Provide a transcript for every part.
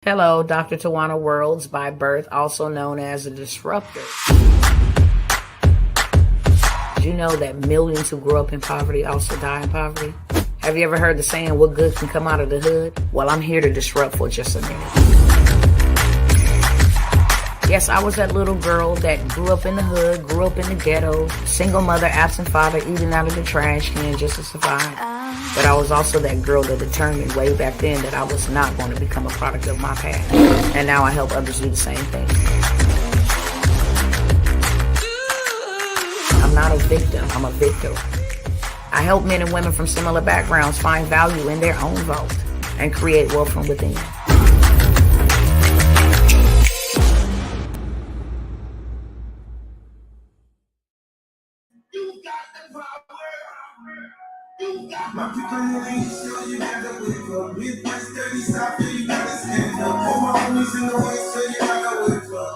Hello, Dr. Tawana Worlds by birth, also known as a disruptor. Did you know that millions who grew up in poverty also die in poverty? Have you ever heard the saying, what good can come out of the hood? Well, I'm here to disrupt for just a minute. Yes, I was that little girl that grew up in the hood, grew up in the ghetto, single mother, absent father, eating out of the trash can just to survive. But I was also that girl that determined way back then that I was not going to become a product of my past. And now I help others do the same thing. I'm not a victim, I'm a victor. I help men and women from similar backgrounds find value in their own vault and create wealth from within. My people ain't sure you gotta wake up. Midwest 30 South, you gotta stand up. All my homies in the way, so you gotta wake up.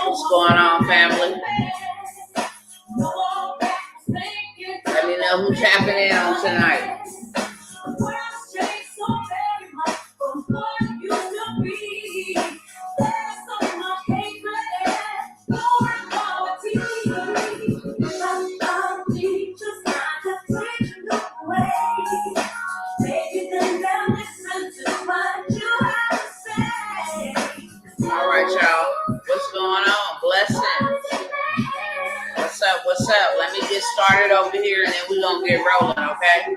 What's going on, family? Let me know who's tapping in on tonight. All right, y'all. What's going on? Blessings. What's up? Let me get started over here and then we're going to get rolling, okay?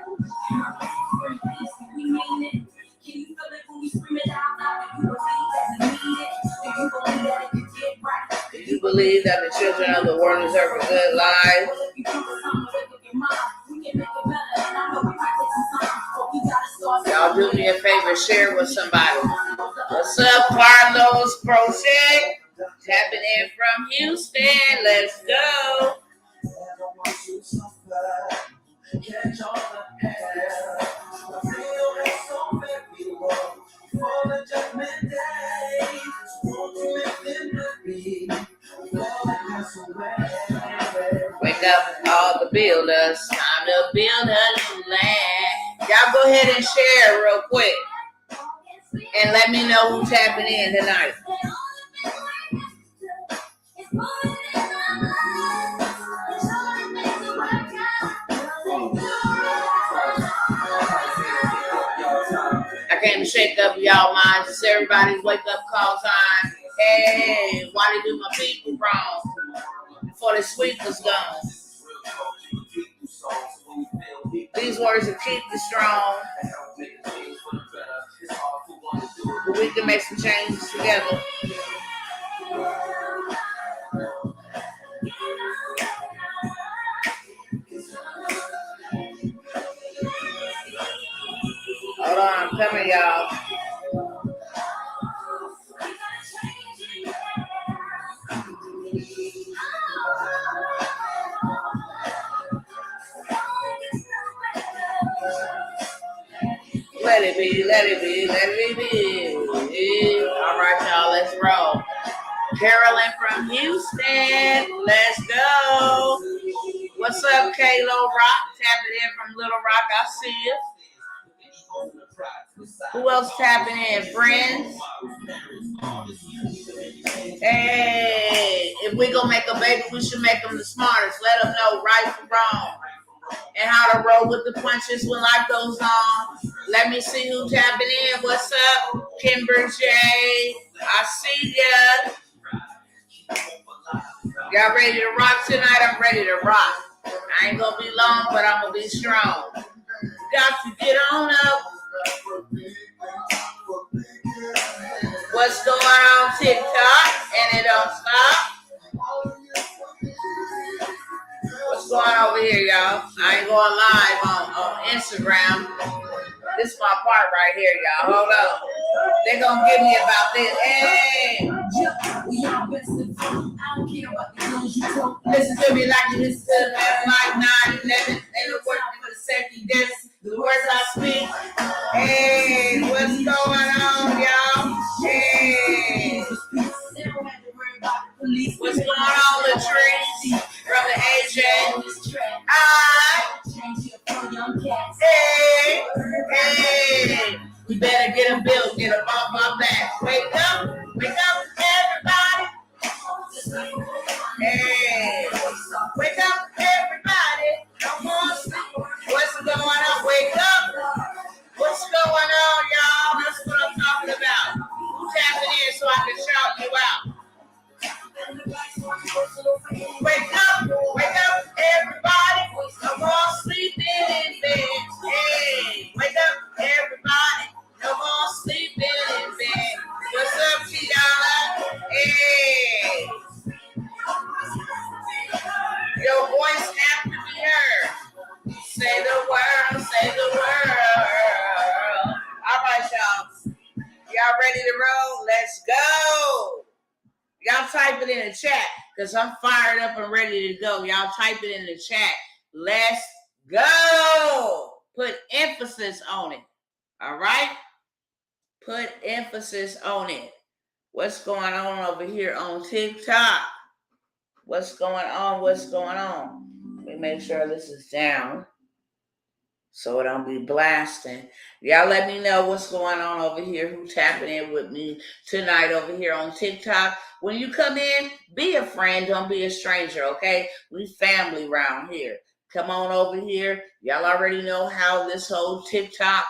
Do you believe that the children of the world deserve a good life? Y'all do me a favor, share with somebody. What's up, Carlos Crochet? Tapping in from Houston. Let's go. Wake up all the builders. Time to build a new land. Y'all go ahead and share real quick. And let me know who's tapping in tonight. I came to shake up y'all minds. It's everybody's wake up call time. Hey, why they do my people wrong before the sweet was gone? These words will keep you strong. But we can make some changes together. Hold on, I'm coming, y'all. Let it be, let it be, let it be. All right, y'all, let's roll. Carolyn from Houston, let's go. What's up, Kalo Rock? Tapping in from Little Rock, I see you. Who else tapping in, friends? Hey, if we gonna make a baby, we should make them the smartest. Let them know right from wrong and how to roll with the punches when life goes on. Let me see who tapping in. What's up, Kimber J? I see ya. Y'all ready to rock tonight? I'm ready to rock. I ain't gonna be long, but I'm gonna be strong. Got to get on up. What's going on TikTok? And it don't stop. What's going on over here, y'all? I ain't going live on Instagram. This is my part right here, y'all. Hold up. They're going to give me about this. Hey! Listen to me like you listen to me like 9/11. Ain't no working for the safety desk. The words I speak. Hey, what's going on, y'all? Hey. Hey, hey, we better get them built, get them off our back. Wake up, everybody. Hey, wake up, everybody. Come on, what's going on? Wake up. What's going on, y'all? That's what I'm talking about. Who's tapping in so I can shout you out? Wake up, everybody. Come on, sleeping in bed. Hey, wake up, everybody. Come on, sleeping in bed. What's up, Tiana? Hey. Your voice has to be heard. Say the word, say the word. All right, y'all. Y'all ready to roll? Let's go. Y'all type it in the chat because I'm fired up and ready to go. Y'all type it in the chat. Let's go. Put emphasis on it. All right? Put emphasis on it. What's going on over here on TikTok? What's going on? What's going on? Let me make sure this is down so it don't be blasting. Y'all let me know what's going on over here. Who's tapping in with me tonight over here on TikTok? When you come in, be a friend. Don't be a stranger, okay? We family around here. Come on over here. Y'all already know how this whole TikTok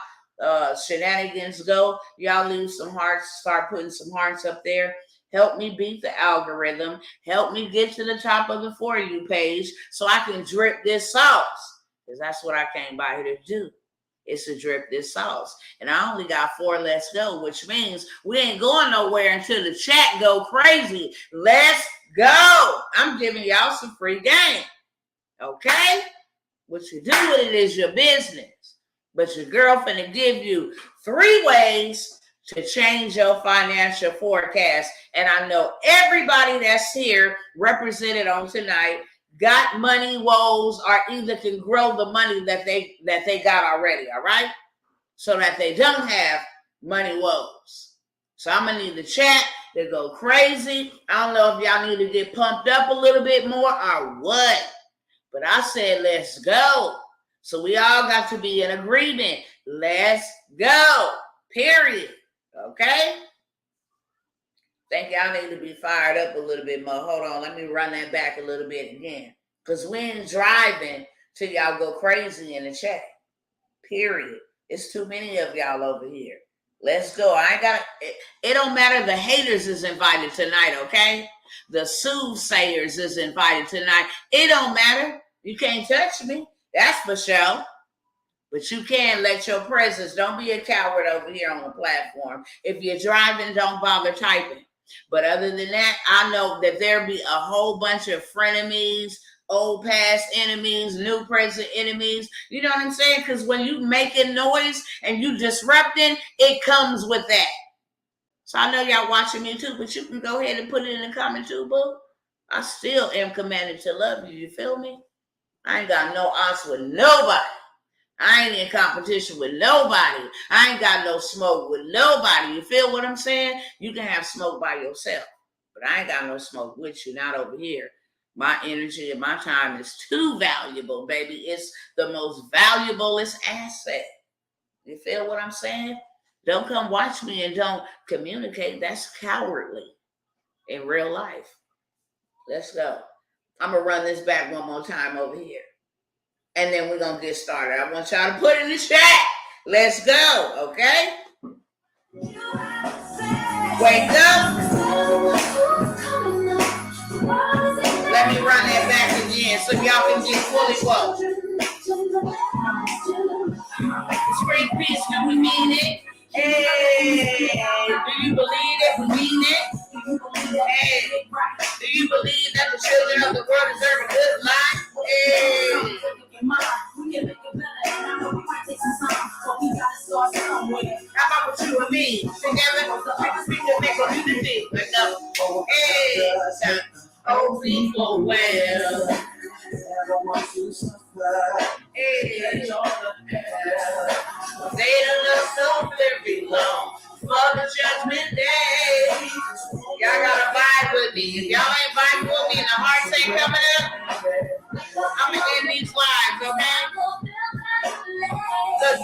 shenanigans go. Y'all leave some hearts. Start putting some hearts up there. Help me beat the algorithm. Help me get to the top of the For You page so I can drip this sauce. Because that's what I came by here to do. It's to drip this sauce. And I only got 4 let's go, which means we ain't going nowhere until the chat go crazy. Let's go. I'm giving y'all some free game. Okay? What you do with it is your business. But your girlfriend will give you 3 ways to change your financial forecast. And I know everybody that's here represented on tonight got money woes or either can grow the money that they got already, all right? So that they don't have money woes. So I'm going to need the chat to go crazy. I don't know if y'all need to get pumped up a little bit more or what. But I said, let's go. So we all got to be in agreement. Let's go. Period. Okay? Think y'all need to be fired up a little bit more. Hold on, let me run that back a little bit again. Because we ain't driving till y'all go crazy in the chat. Period. It's too many of y'all over here. Let's go. I ain't got it don't matter. The haters is invited tonight, okay? The soothsayers is invited tonight. It don't matter. You can't touch me. That's for sure. But you can let your presence. Don't be a coward over here on the platform. If you're driving, don't bother typing. But other than that, I know that there'll be a whole bunch of frenemies, old past enemies, new present enemies. You know what I'm saying? Because when you making noise and you disrupting, it comes with that. So I know y'all watching me too, but you can go ahead and put it in the comment too, boo. I still am commanded to love you. You feel me? I ain't got no odds with nobody. I ain't in competition with nobody. I ain't got no smoke with nobody. You feel what I'm saying? You can have smoke by yourself, but I ain't got no smoke with you, not over here. My energy and my time is too valuable, baby. It's the most valuablest asset. You feel what I'm saying? Don't come watch me and don't communicate. That's cowardly in real life. Let's go. I'm going to run this back one more time over here. And then we're going to get started. I want y'all to put in the chat. Let's go, okay? Wake up. Let me run that back again so y'all can get fully woke. Spring peace, can we mean it? Hey, do you believe that we mean it? Hey, do you believe that the children of the world deserve a good life? Hey. How about with you and me? Together, we can make a unity. Let's go. Hey, oh, people, well. Hey, they don't look so very long for the judgment day. Y'all gotta vibe with me. If y'all ain't vibing with me and the hearts ain't coming up, I'm gonna end these lives, okay?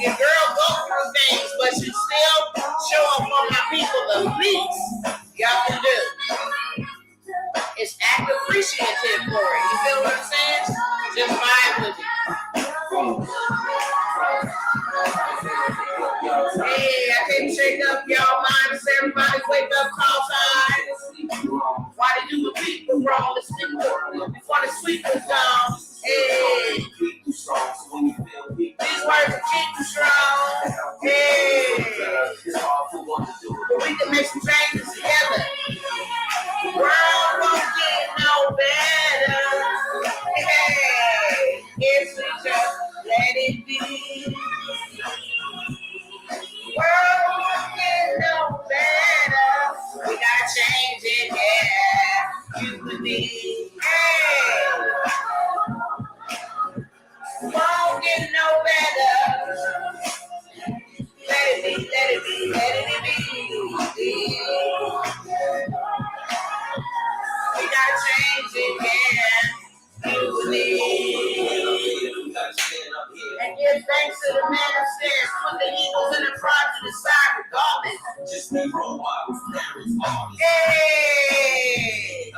your girl go through things, but you still show up for my people. The least y'all can do is act appreciative for it. You feel what I'm saying? Just vibe with it. Hey, I can't shake up y'all minds. Everybody wake up, call time. Why they do what people wrong? Let's sleep before the sleep is gone. Hey, these words will keep you strong. Hey, but we can make some changes together. The world won't get no better. Hey, if we just let it be. The world won't get no better. We gotta change it, yeah. You and me. Hey, won't get no better. Let it be, let it be, let it be. We gotta change it, yeah. You and me. And give thanks to the man upstairs. Put the eagles in the front to the side regardless. Just be role models, hey!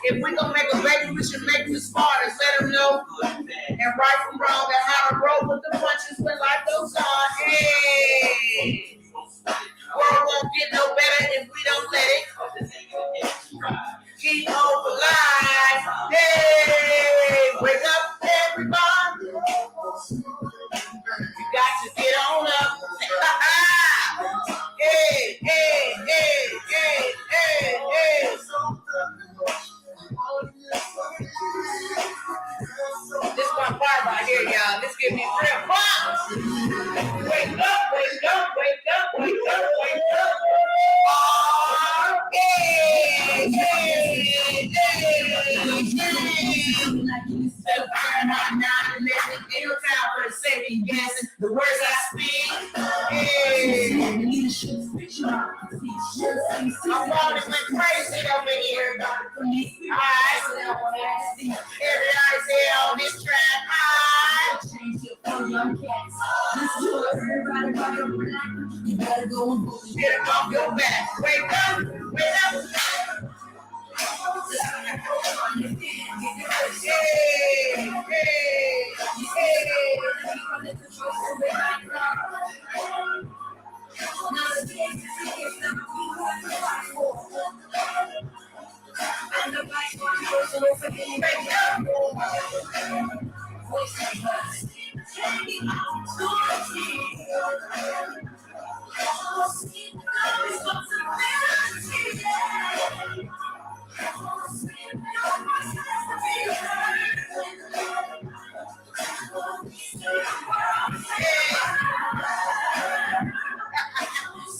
If we gonna make a baby, we should make the smartest. Let them know and right from wrong and how to roll with the punches when life goes on. Hey! World won't get no better if we don't let it. Keep hope alive. Hey! Wake up, everybody. You got to get on up. Hey, hey, hey, hey, hey, hey. This is my part right here, y'all. This gives me real fun. Wake up, wake up, wake up, wake up, wake up. Oh, hey, hey, hey, hey. For the second guessing the words I speak. Hey. I'm falling like crazy over here. Alright. Everybody's here on this track. Alright. You better go and get it off your back. Wake up. Wake up.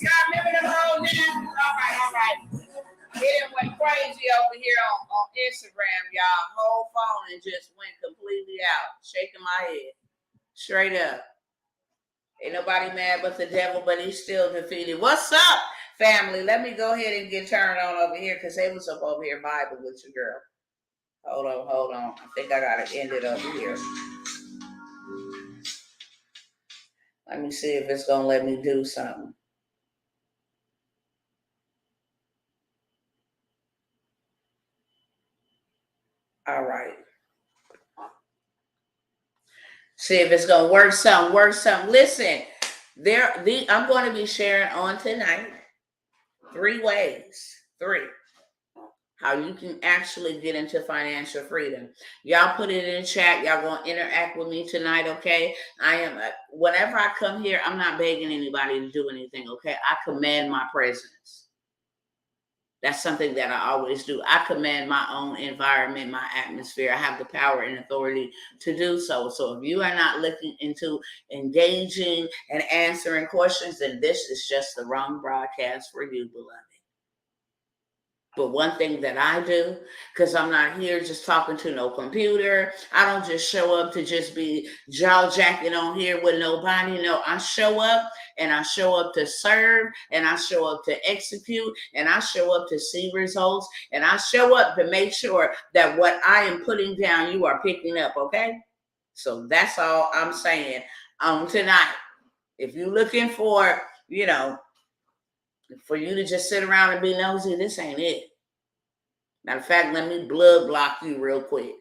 Y'all remember them old names? All right. It went crazy over here on Instagram, y'all. Whole phone and just went completely out. Shaking my head. Straight up. Ain't nobody mad but the devil, but he's still defeated. What's up, family? Let me go ahead and get turned on over here because they was up over here vibing with your girl. Hold on. I think I got to end it over here. Let me see if it's going to let me do something. All right. See if it's going to work something. Listen, I'm going to be sharing on tonight 3 ways. 3. How you can actually get into financial freedom. Y'all put it in the chat. Y'all going to interact with me tonight, okay? Whenever I come here, I'm not begging anybody to do anything, okay? I command my presence. That's something that I always do. I command my own environment, my atmosphere. I have the power and authority to do so. So if you are not looking into engaging and answering questions, then this is just the wrong broadcast for you, beloved. But one thing that I do, because I'm not here just talking to no computer. I don't just show up to just be jaw jacking on here with nobody. No, I show up and I show up to serve and I show up to execute and I show up to see results and I show up to make sure that what I am putting down, you are picking up, okay? So that's all I'm saying tonight. If you're looking for, for you to just sit around and be nosy, this ain't it. Matter of fact, let me blood block you real quick.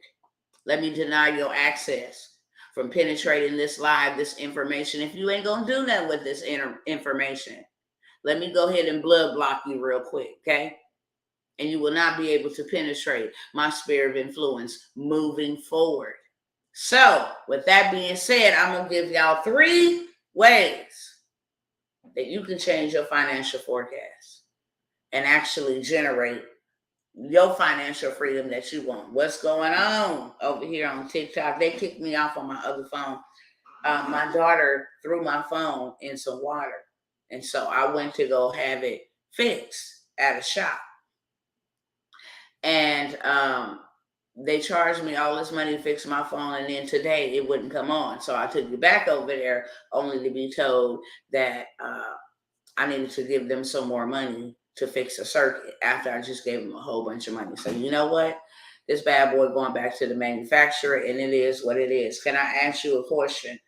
Let me deny your access from penetrating this live, this information. If you ain't going to do nothing with this information, let me go ahead and blood block you real quick, okay? And you will not be able to penetrate my sphere of influence moving forward. So, with that being said, I'm going to give y'all 3 ways that you can change your financial forecast and actually generate your financial freedom that you want. What's going on over here on TikTok? They kicked me off on my other phone. My daughter threw my phone in some water. And so I went to go have it fixed at a shop. And they charged me all this money to fix my phone. And then today it wouldn't come on. So I took it back over there only to be told that I needed to give them some more money to fix a circuit after I just gave them a whole bunch of money. So you know what? This bad boy going back to the manufacturer, and it is what it is. Can I ask you a question?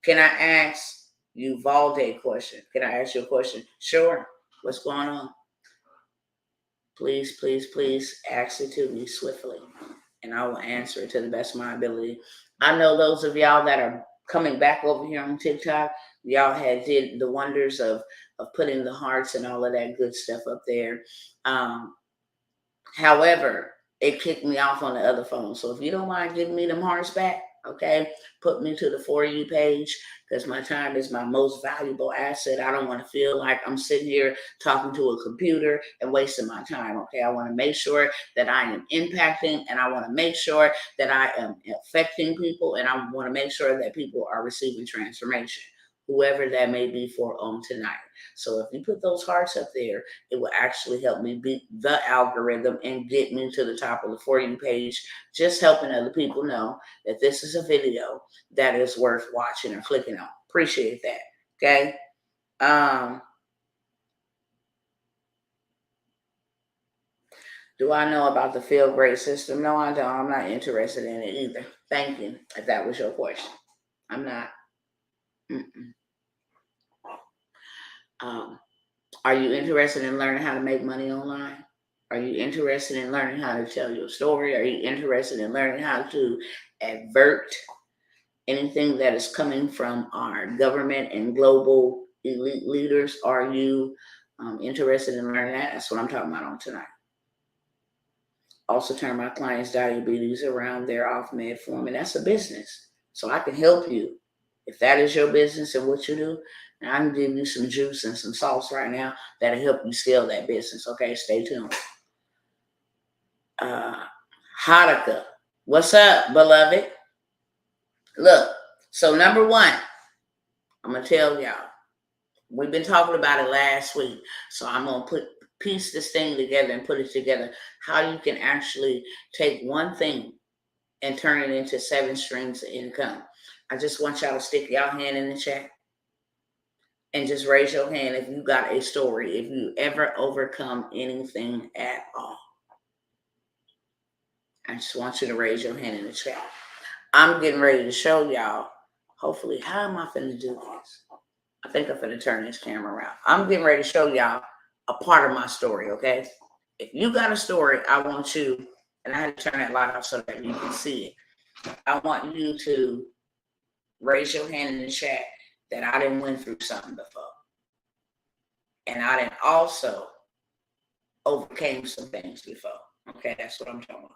Can I ask you Valde a question? Can I ask you a question? Sure. What's going on? Please, please, please ask it to me swiftly, and I will answer it to the best of my ability. I know those of y'all that are coming back over here on TikTok, y'all had did the wonders of putting the hearts and all of that good stuff up there. However, it kicked me off on the other phone. So if you don't mind giving me them hearts back, okay, put me to the For You page, because my time is my most valuable asset. I don't want to feel like I'm sitting here talking to a computer and wasting my time, okay? I want to make sure that I am impacting, and I want to make sure that I am affecting people, and I want to make sure that people are receiving transformation, whoever that may be for on tonight. So if you put those hearts up there, it will actually help me beat the algorithm and get me to the top of the For You page, just helping other people know that this is a video that is worth watching or clicking on. Appreciate that, okay? Do I know about the Feel Great system? No, I don't. I'm not interested in it either. Thank you, if that was your question. I'm not. Are you interested in learning how to make money online? Are you interested in learning how to tell your story? Are you interested in learning how to avert anything that is coming from our government and global elite leaders? Are you interested in learning that? That's what I'm talking about on tonight. Also turn my clients' diabetes around their off metformin. That's a business. So I can help you. If that is your business and what you do, and I can give you some juice and some sauce right now that'll help you scale that business. Okay, stay tuned. Hanukkah. What's up, beloved? Look, so number 1, I'm going to tell y'all. We've been talking about it last week. So I'm going to piece this thing together and put it together. How you can actually take one thing and turn it into 7 streams of income. I just want y'all to stick y'all hand in the chat and just raise your hand if you got a story, if you ever overcome anything at all. I just want you to raise your hand in the chat. I'm getting ready to show y'all, hopefully, how am I finna do this? I think I'm finna turn this camera around. I'm getting ready to show y'all a part of my story, okay? If you got a story, I want you, and I had to turn that light off so that you can see it. I want you to raise your hand in the chat that I didn't went through something before. And I didn't also overcame some things before. Okay, that's what I'm talking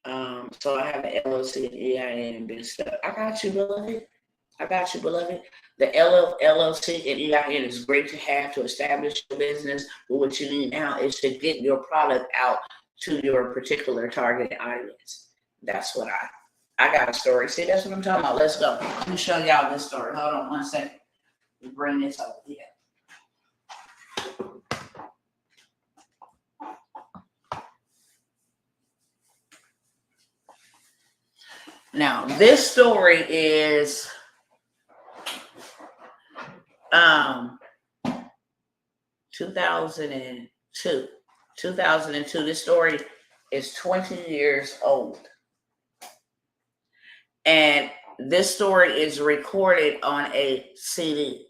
about. So I have an LLC and EIN and big stuff. I got you, beloved. I got you, beloved. The LLC and EIN is great to have to establish your business, but what you need now is to get your product out to your particular target audience. That's what I got a story. See, that's what I'm talking about. Let's go. Let me show y'all this story. Hold on 1 second. We bring this over here. Now, this story is 2002. 2002. This story is 20 years old. And This story is recorded on a CD,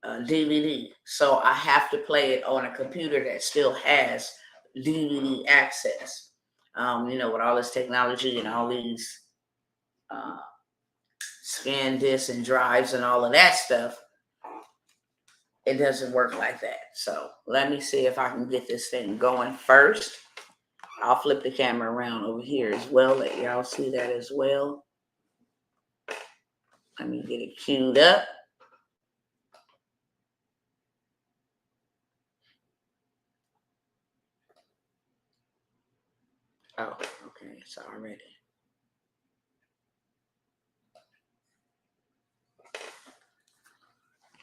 DVD. So I have to play it on a computer that still has DVD access. With all this technology and all these scan discs and drives and all of that stuff, it doesn't work like that. So let me see if I can get this thing going first. I'll flip the camera around over here as well, let y'all see that as well. Let me get it queued up. Oh, okay, it's already.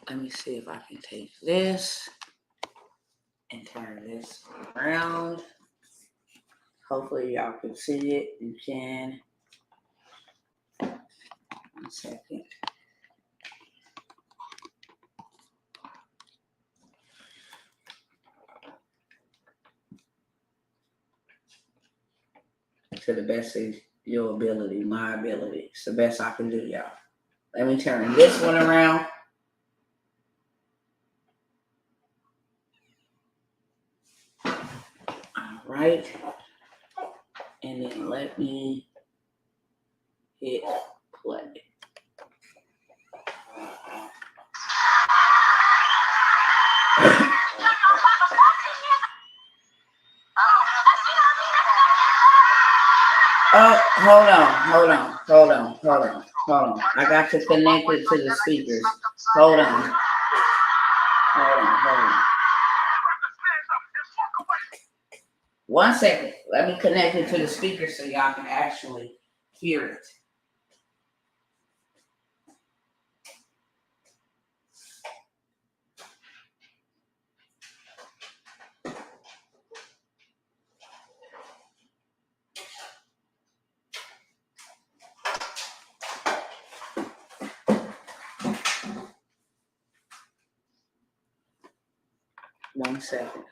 Let me see if I can take this and turn this around. Hopefully y'all can see it. You can. 1 second. To the best of your ability, my ability. It's the best I can do, y'all. Let me turn this one around. All right. And then let me hit play. Oh, hold on. I got to connect it to the speakers. Hold on. 1 second. Let me connect it to the speakers so y'all can actually hear it. One second.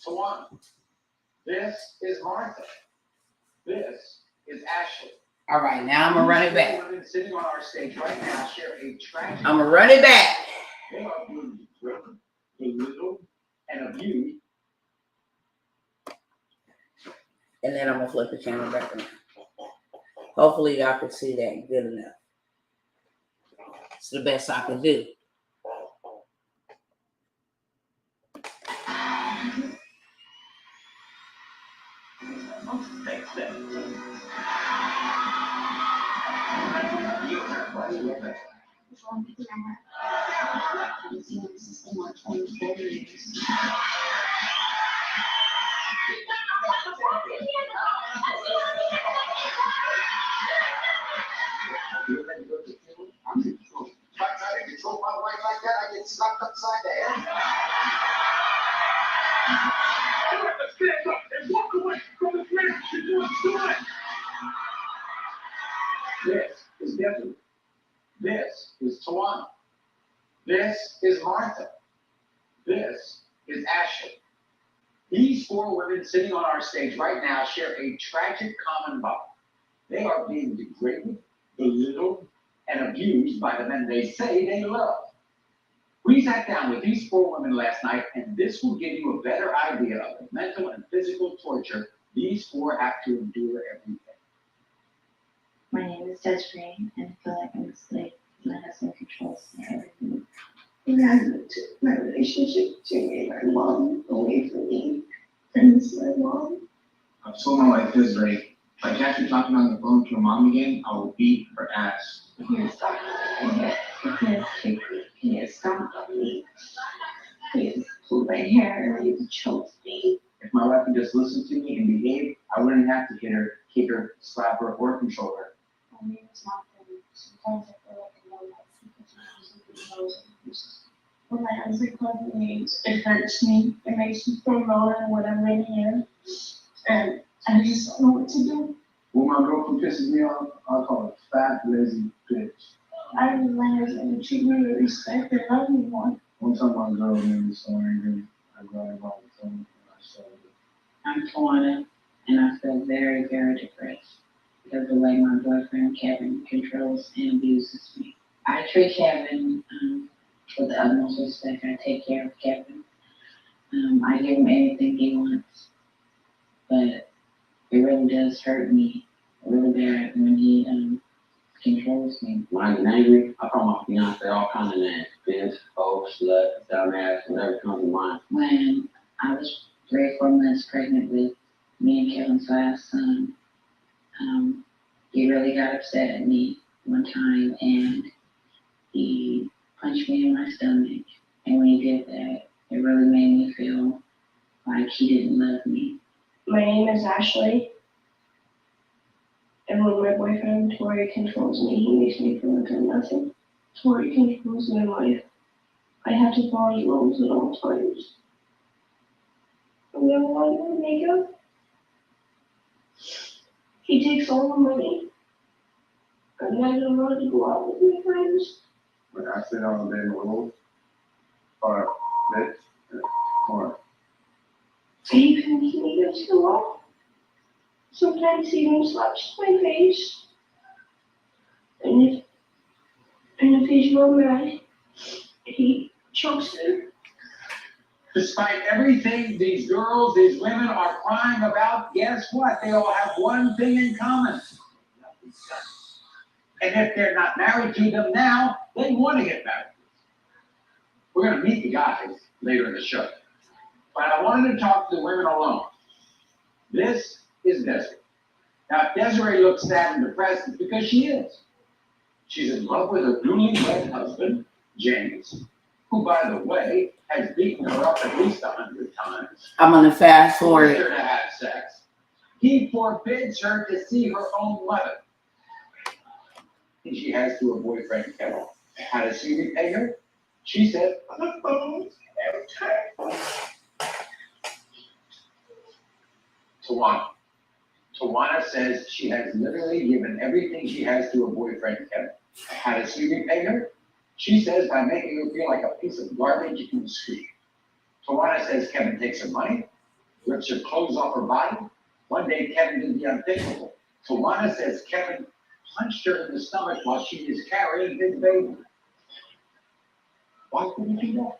Tawana. This is Martha. This is Ashley. All right, now I'm going to run it back. Sitting on our stage right now share a tragic. I'm going to run it back. They are being driven, belittled, and abused. And then I'm going to flip the camera back around. Hopefully y'all can see that good enough. It's the best I can do. If I try to control my wife like that, I get slapped upside the head. Stand up and walk away from the man you're doing. This is Debbie. This is Tawana. This is Martha. This is Ashley. These four women sitting on our stage right now share a tragic common bond. They are being degraded, belittled, and abused by the men they say they love. We sat down with these four women last night, and this will give you a better idea of the mental and physical torture these four have to endure every day. My name is Desiree, and I feel like I'm a slave. My husband controls everything. I took my relationship between my mom away from me, and it's my mom. I've told my wife Desiree, if I catch her talking on the phone to her mom again, I will beat her ass. He has stopped my head. He has kicked me. He has stomped on me. He has pulled my hair. He has choked me. If my wife would just listen to me and behave, I wouldn't have to hit her, kick her, slap her, or control her. My name is not them. Sometimes I feel like I know life because I'm using the nose and uses. when my hands are covered in AIDS, it hurts me. It makes me feel lower than whatever in here. And I just don't know what to do. When my girlfriend pisses me off, I call her fat, lazy bitch. I realize and treat me with respect and love me more. One time my girl made me so angry, I grabbed all the time and I showed her. I'm Tawana, and I feel very, very depressed because of the way my boyfriend Kevin controls and abuses me. I treat Kevin with the utmost respect. I take care of Kevin. I give him anything he wants, but it really does hurt me really bad when he controls me. When I get angry, I call my fiance all kinds of names. Bitch, hoe, slut, dumbass, whatever comes to mind. When I was 3 or 4 months pregnant with me and Kevin's last son, he really got upset at me one time and he punched me in my stomach. And when he did that, it really made me feel like he didn't love me. My name is Ashley. And when my boyfriend Tori controls me, he makes me feel like I'm nothing. Tori controls my life. I have to follow his rules at all times. I'm never allowed to wear makeup. He takes all the money. I'm not allowed to go out with my friends. When I sit on the bed rules, or bitch, or He even makes me go to the wall. Sometimes he even slaps my face. And if he's real mad, he chokes her. despite everything these girls, these women are crying about, guess what? They all have one thing in common. And if they're not married to them now, they want to get married. We're going to meet the guys later in the show. But I wanted to talk to the women alone. This is Desiree. Now, if Desiree looks sad and depressed, it's because she is. She's in love with her newlywed husband, James, who, by the way, has beaten her up at least 100 times. I'm gonna fast Forced forward. her to have sex. He forbids her to see her own mother. And she has to her boyfriend, Kevin. How does he repay her? She said, on the phone every time. Tawana says she has literally given everything she has to her boyfriend, Kevin. How does he repay her? She says by making her feel like a piece of garbage in the street. Tawana says Kevin takes her money, rips her clothes off her body. One day Kevin did the unthinkable. Tawana says Kevin punched her in the stomach while she was carrying his baby. Why could he do that?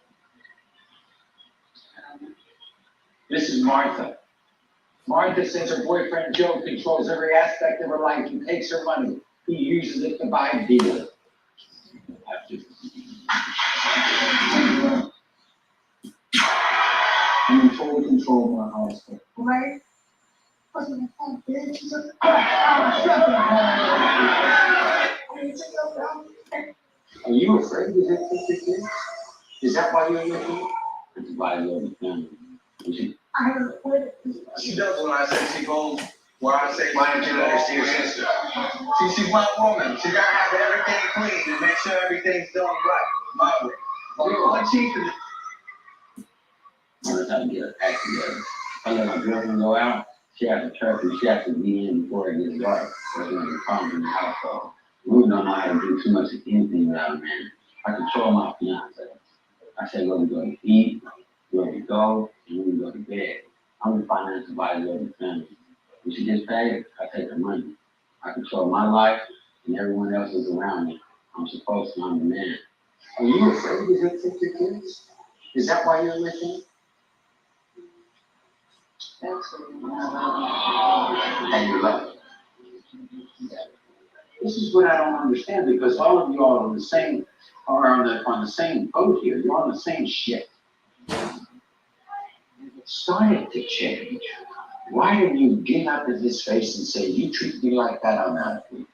This is Martha. Martha says her boyfriend Joe controls every aspect of her life. He takes her money. He uses it to buy beer. I'm in total control of my household. Right? Wasn't a fun bitch. Are you afraid to hit 50 kids? Is that why you're looking? It's why I love the family. I don't know. She does when I say she goes, where I say, why didn't you let her see her sister? She's one woman. She gotta have everything clean and make sure everything's done right. My way. One chief is Every time I get an act together, I let my girlfriend go out. She has to trust me. She has to be in before it gets dark. There's going to be problems in the household. We don't know how to do too much of anything without a man. I control my fiance. I say where we go to eat, where we go, and when we go to bed. I'm the financial advisor of the family. When she gets paid, I take her money. I control my life and everyone else is around me. I'm supposed to. I'm the man. Are you afraid to hit 50 kids? Is that why you're listening? Absolutely. And you love it. This is what I don't understand because all of you are on the same, on the same boat here. You're on the same ship. It started to change. Why didn't you get up in his face and say, you treat me like that, I'm out of here?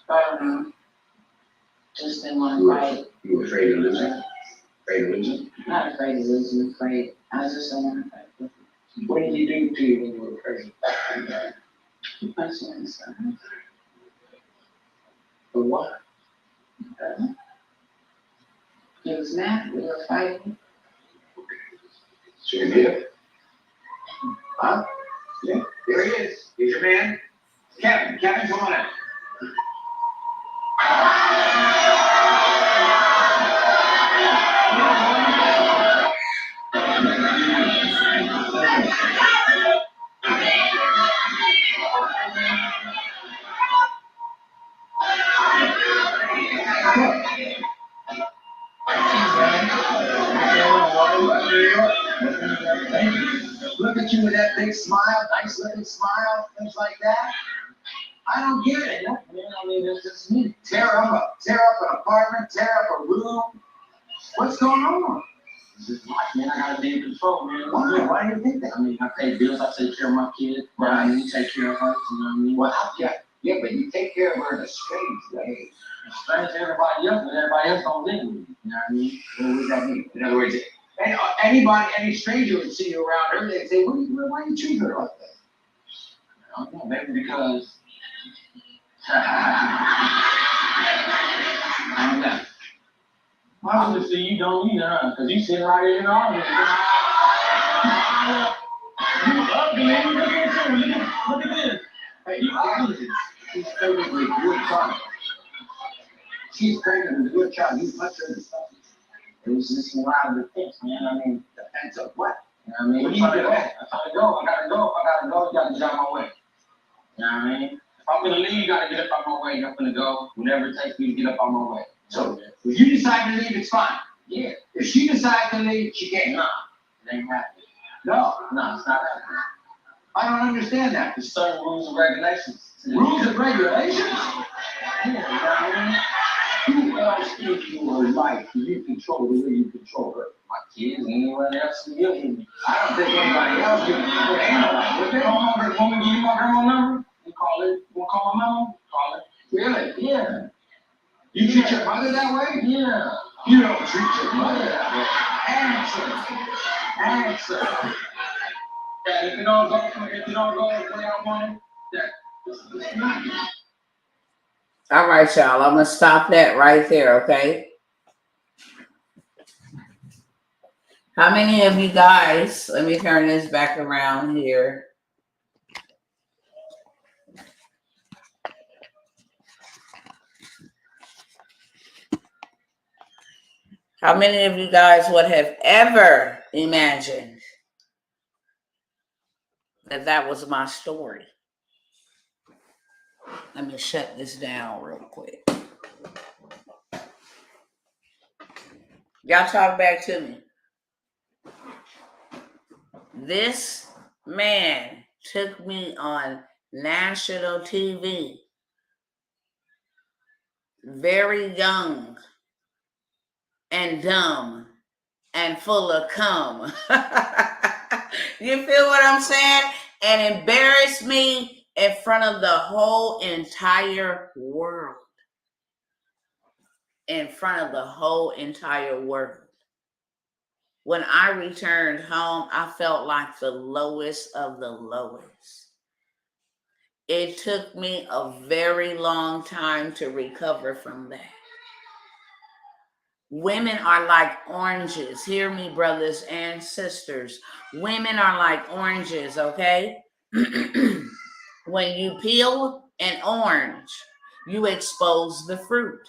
I don't know. Just didn't want to fight. You were afraid of losing? Afraid of losing? Not afraid of losing, afraid. I just don't want to fight with him. What did he do to you when you were afraid? He punched me in the stomach. For what? It was mad. We were fighting. So you meet him? Huh? Yeah. There he is. He's your man. Kevin. Kevin, come on in. Look at you with that big smile, nice looking smile, things like that. I don't get it. Man, I mean, it's just me. Tear up an apartment, tear up a room. What's going on? This is life, man. I gotta be in control, man. Why? Why do you think that? I mean, I pay bills, I take care of my kid. Right. You take care of her, you know what I mean? Well, yeah, but you take care of her in a strange way. It's strange to everybody else, but everybody else don't live with me. You know what I mean? What does that mean? In other words, any stranger would see you around her, they'd say, why do you treat her like that? I don't know, maybe because I don't know. I would see you don't either, huh? Because you sitting right here in the audience. You ugly, look at you, look at this. Hey, you ugly. She's pregnant with your child. She's pregnant with your child. You punch her in the stomach. It was just a lot of defense, man. I mean, Defense of what? you know what I mean? What do you do? I gotta go. If I gotta go, you gotta get out of my way. You know what I mean? If I'm gonna leave, you gotta get up out my way. I'm gonna go whenever it takes me to get up out my way. So, if you decide to leave, it's fine. Yeah, If she decides to leave, she can't. nah, it ain't happening. No, Nah, it's not happening. I don't understand that. There's certain rules and regulations. Rules and regulations? Yeah, you know what I mean? Who else in your life do you control the way you control her? My kids, anyone else who live with me. I don't think anybody else would handle that, would they? Want me to give you my grandma number? You call it. You want to call my mom? Call it. Really? Yeah. You treat your mother that way? Yeah. You don't treat your mother that way. Answer. Yeah, if it don't go the way I want it, it's not. All right, y'all. I'm going to stop that right there, okay? How many of you guys, let me turn this back around here. How many of you guys would have ever imagined that was my story? Let me shut this down real quick. Y'all talk back to me. This man took me on national TV, very young and dumb and full of cum. You feel what I'm saying? And embarrassed me in front of the whole entire world. In front of the whole entire world. When I returned home, I felt like the lowest of the lowest. It took me a very long time to recover from that. Women are like oranges. Hear me, brothers and sisters. Women are like oranges, okay? When you peel an orange, you expose the fruit.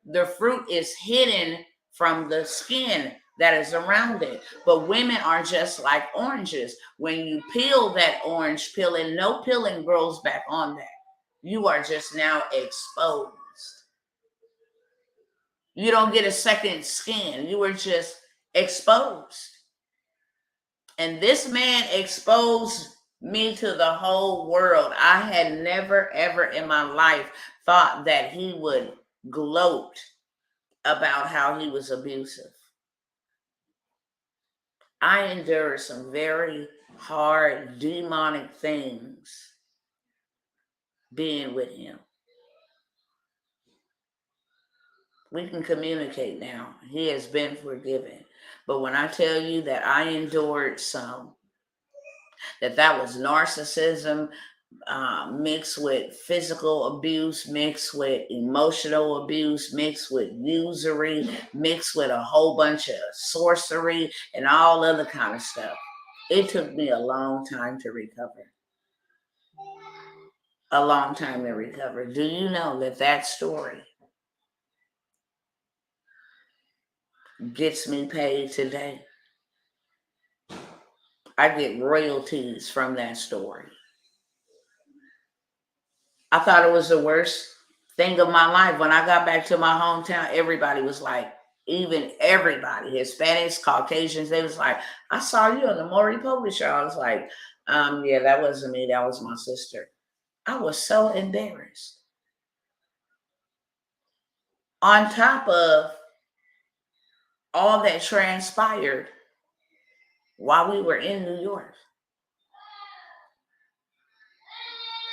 The fruit is hidden from the skin that is around it. But women are just like oranges. When you peel that orange peeling, no peeling grows back on that. You are just now exposed. You don't get a second skin. You were just exposed. And this man exposed me to the whole world. I had never, ever in my life thought that he would gloat about how he was abusive. I endured some very hard, demonic things being with him. We can communicate now. He has been forgiven. But when I tell you that I endured some, that was narcissism, mixed with physical abuse, mixed with emotional abuse, mixed with usury, mixed with a whole bunch of sorcery and all other kind of stuff. It took me a long time to recover. A long time to recover. Do you know that that story gets me paid today? I get royalties from that story. I thought it was the worst thing of my life. When I got back to my hometown, everybody was like, even everybody, Hispanics, Caucasians, they was like, I saw you on the Maury Povich show. I was like, yeah, that wasn't me. That was my sister. I was so embarrassed. On top of all that transpired while we were in New York,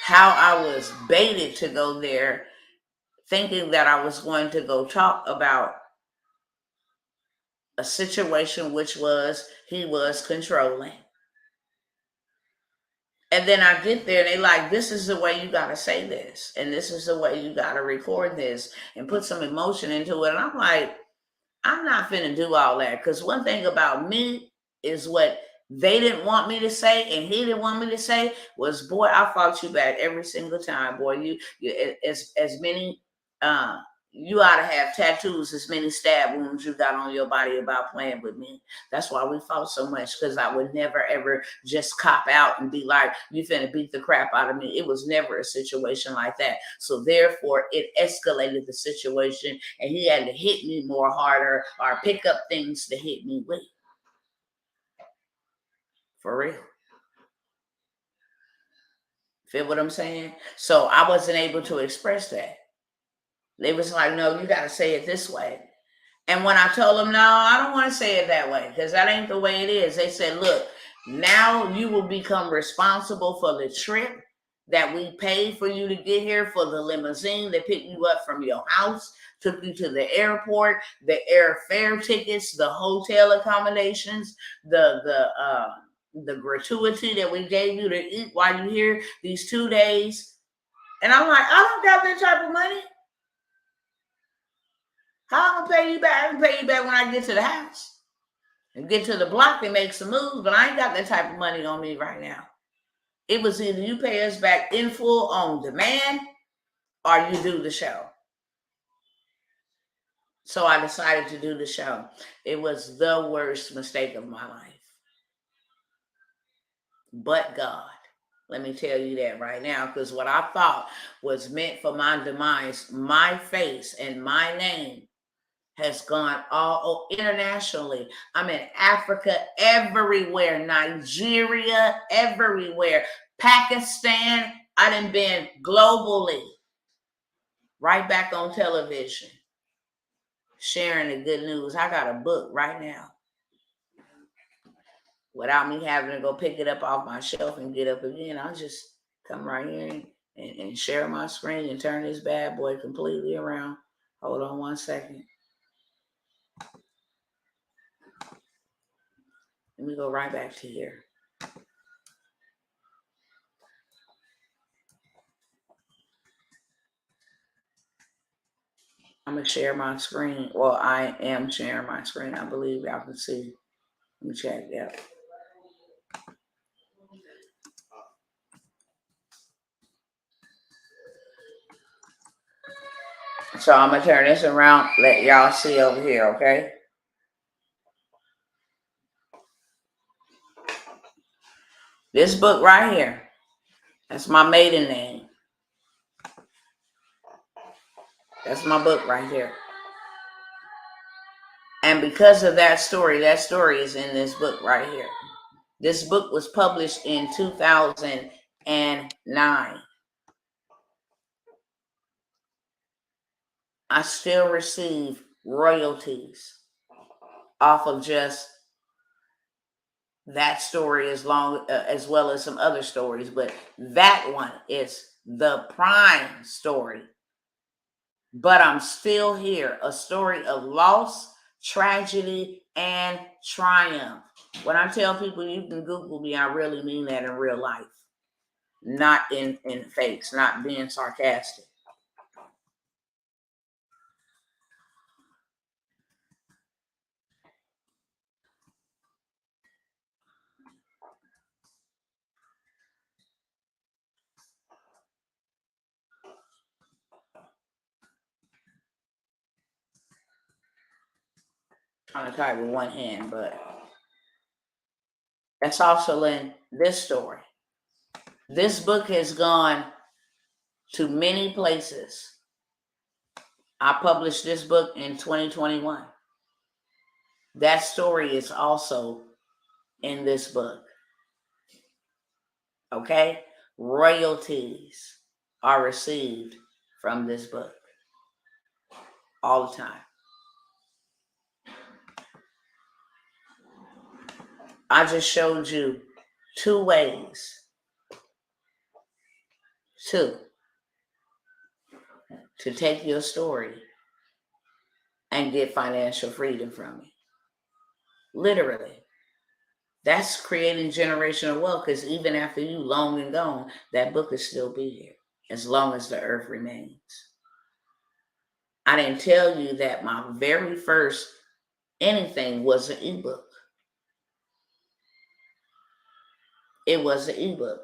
how I was baited to go there thinking that I was going to go talk about a situation which was he was controlling. And then I get there and they like, this is the way you got to say this. And this is the way you got to record this and put some emotion into it. And I'm like, I'm not finna do all that. Because one thing about me is what they didn't want me to say and he didn't want me to say was, boy, I fought you back every single time. Boy, you as many, you ought to have tattoos, as many stab wounds you got on your body about playing with me. That's why we fought so much, because I would never, ever just cop out and be like, you finna beat the crap out of me. It was never a situation like that. So therefore, it escalated the situation, and he had to hit me more harder or pick up things to hit me with. For real. Feel what I'm saying? So I wasn't able to express that. They was like, no, you got to say it this way. And when I told them, no, I don't want to say it that way, because that ain't the way it is. They said, look, now you will become responsible for the trip that we paid for you to get here, for the limousine that picked you up from your house, took you to the airport, the airfare tickets, the hotel accommodations, the gratuity that we gave you to eat while you're here these 2 days. And I'm like, I don't got that type of money. How I'm gonna pay you back? I can pay you back when I get to the house and get to the block and make some moves, but I ain't got that type of money on me right now. It was either you pay us back in full on demand or you do the show. So I decided to do the show. It was the worst mistake of my life. But God, let me tell you that right now, because what I thought was meant for my demise, my face and my name, has gone all internationally. I'm in Africa, everywhere, Nigeria, everywhere, Pakistan. I done been globally, right back on television, sharing the good news. I got a book right now without me having to go pick it up off my shelf and get up again. I'll just come right here and share my screen and turn this bad boy completely around. Hold on one second. Let me go right back to here. I'm going to share my screen. Well, I am sharing my screen. I believe y'all can see. Let me check. Yep. So I'm going to turn this around. Let y'all see over here, okay? This book right here. That's my maiden name. That's my book right here. And because of that story is in this book right here. This book was published in 2009. I still receive royalties off of just that story, as well as some other stories, but that one is the prime story. But I'm still here, a story of loss, tragedy, and triumph. When I tell people you can Google me, I really mean that in real life. not in fakes, not being sarcastic. Trying to type with one hand, but that's also in this story. This book has gone to many places. I published this book in 2021. That story is also in this book. Okay? Royalties are received from this book all the time. I just showed you 2 ways. 2. To take your story and get financial freedom from it. Literally. That's creating generational wealth, because even after you long and gone, that book will still be here as long as the earth remains. I didn't tell you that my very first anything was an ebook. It was an ebook.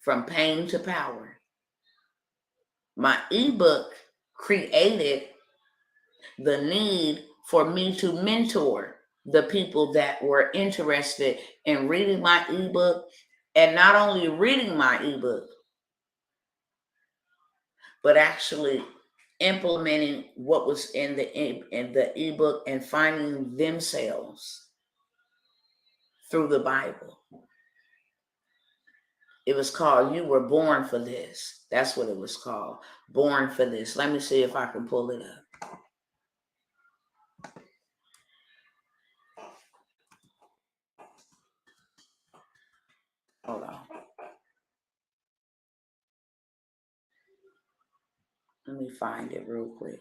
From Pain to Power. My ebook created the need for me to mentor the people that were interested in reading my ebook, and not only reading my ebook, but actually implementing what was in the ebook and finding themselves through the Bible. It was called You Were Born for This. That's what it was called. Born for This. Let me see if I can pull it up. Hold on. Let me find it real quick.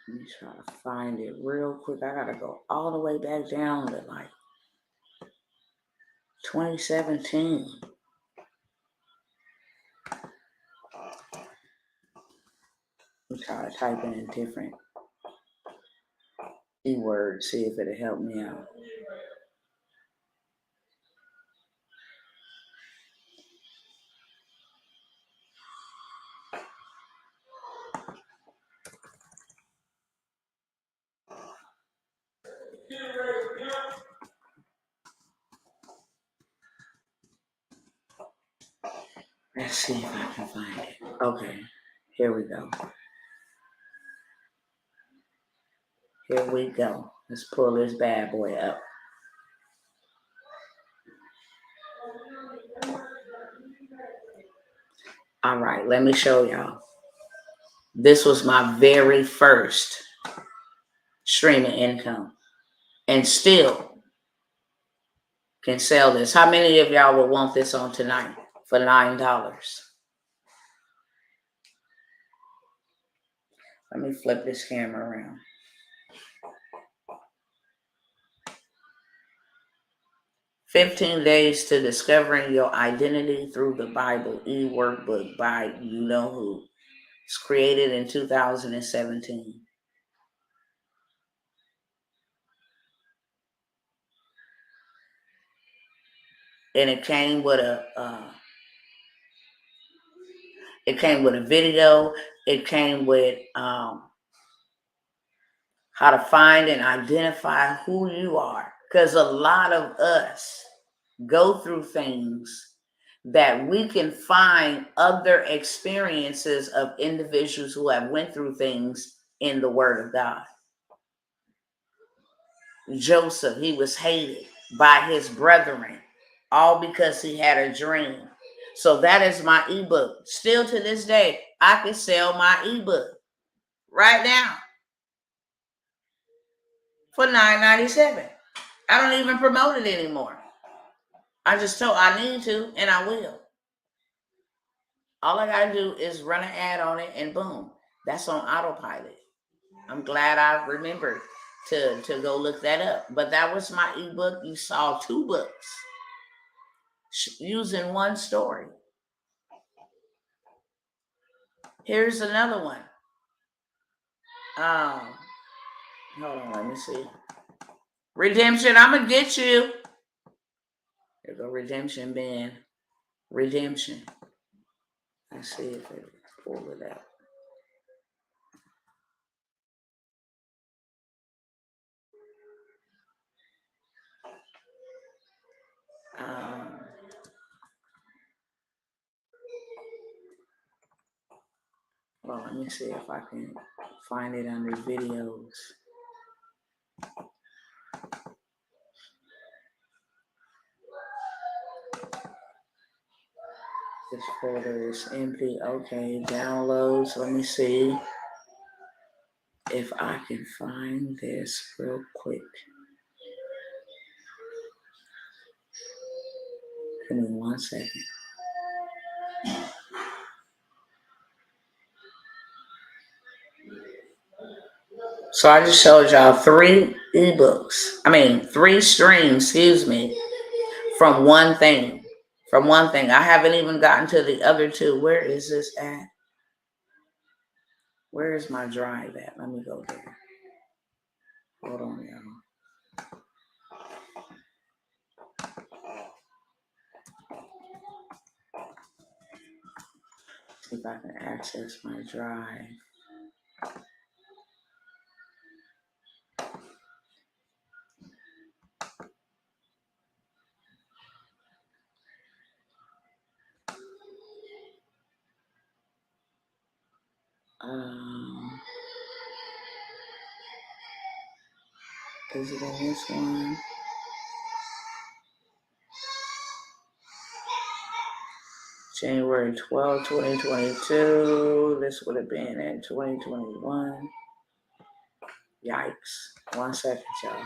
Let me try to find it real quick. I gotta go all the way back down to like 2017. Let me try to type in a different keyword, see if it'll help me out. Let's see if I can find it. Okay, here we go. Here we go. Let's pull this bad boy up. All right, let me show y'all. This was my very first stream of income, and still can sell this. How many of y'all would want this on tonight for $9? Let me flip this camera around. 15 Days to Discovering Your Identity Through the Bible e-workbook by you-know-who. It's created in 2017. And it came with a video. It came with how to find and identify who you are. Because a lot of us go through things that we can find other experiences of individuals who have went through things in the Word of God. Joseph, he was hated by his brethren, all because he had a dream. So that is my ebook. Still to this day, I can sell my ebook right now for $9.97. I don't even promote it anymore. I just told I need to, and I will. All I got to do is run an ad on it and boom, that's on autopilot. I'm glad I remembered to go look that up. But that was my ebook. You saw 2 books using one story. Here's another one. Hold on, let me see. Redemption, I'm gonna get you. There go Redemption, Ben. Redemption. Let's see if it pull it out. Well, let me see if I can find it under videos. This folder is empty. Okay, downloads. Let me see if I can find this real quick. Give me 1 second. So I just showed y'all 3 streams, from one thing. I haven't even gotten to the other 2. Where is this at? Where is my drive at? Let me go there. Hold on, y'all. See if I can access my drive. Is it in this one? January 12, 2022. This would have been in 2021. Yikes. 1 second, y'all.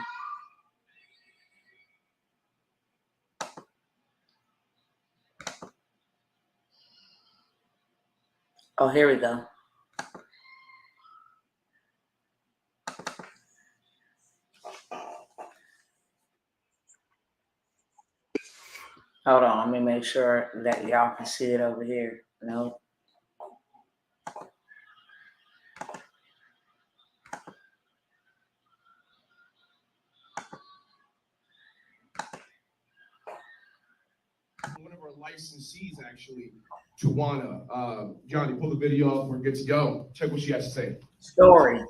Oh, here we go. Hold on, let me make sure that y'all can see it over here. No. One of our licensees, actually, Tawana. Johnny, pull the video up. We're good to go. Check what she has to say. Story.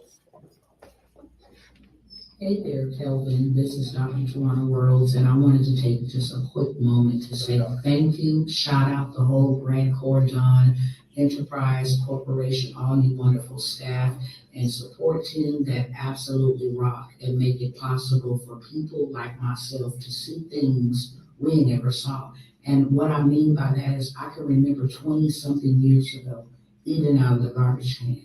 Hey there, Kelvin. This is Dr. Tawana Worlds, and I wanted to take just a quick moment to say thank you. Shout out the whole Grand Cordon Enterprise Corporation, all you wonderful staff and support team that absolutely rock and make it possible for people like myself to see things we never saw. And what I mean by that is I can remember 20-something years ago, eating out of the garbage can.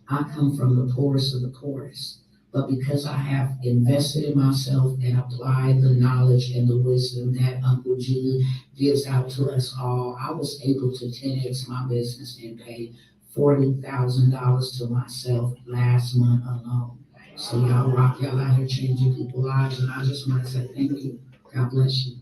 I come from the poorest of the poorest. But because I have invested in myself and applied the knowledge and the wisdom that Uncle G gives out to us all, I was able to 10x my business and pay $40,000 to myself last month alone. So y'all rock, y'all out here changing people's lives, and I just want to say thank you. God bless you.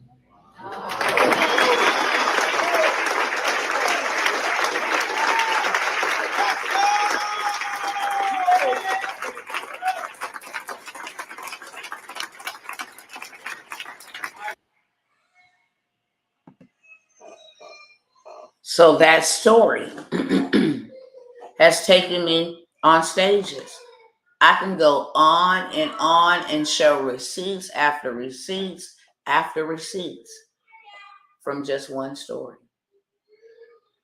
So that story has taken me on stages. I can go on and show receipts after receipts after receipts from just one story.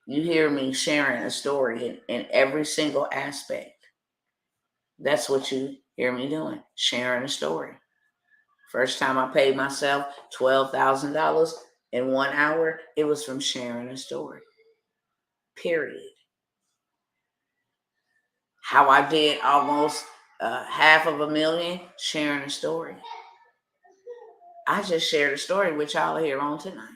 You hear me sharing a story in every single aspect. That's what you hear me doing, sharing a story. First time I paid myself $12,000 in 1 hour, it was from sharing a story. Period. How I did almost $500,000 sharing a story. I just shared a story with y'all here on tonight.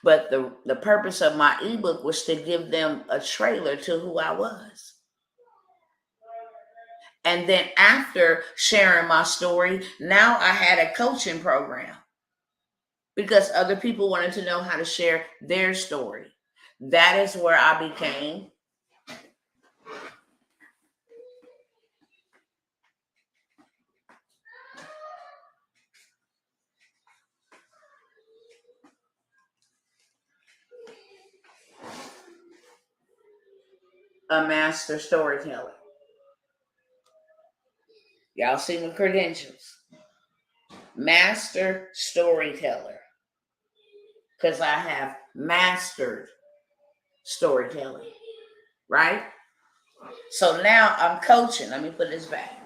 But the purpose of my ebook was to give them a trailer to who I was. And then after sharing my story, now I had a coaching program because other people wanted to know how to share their story. That is where I became a master storyteller. Y'all see my credentials. Master storyteller. Because I have mastered storytelling. Right? So now I'm coaching. Let me put this back.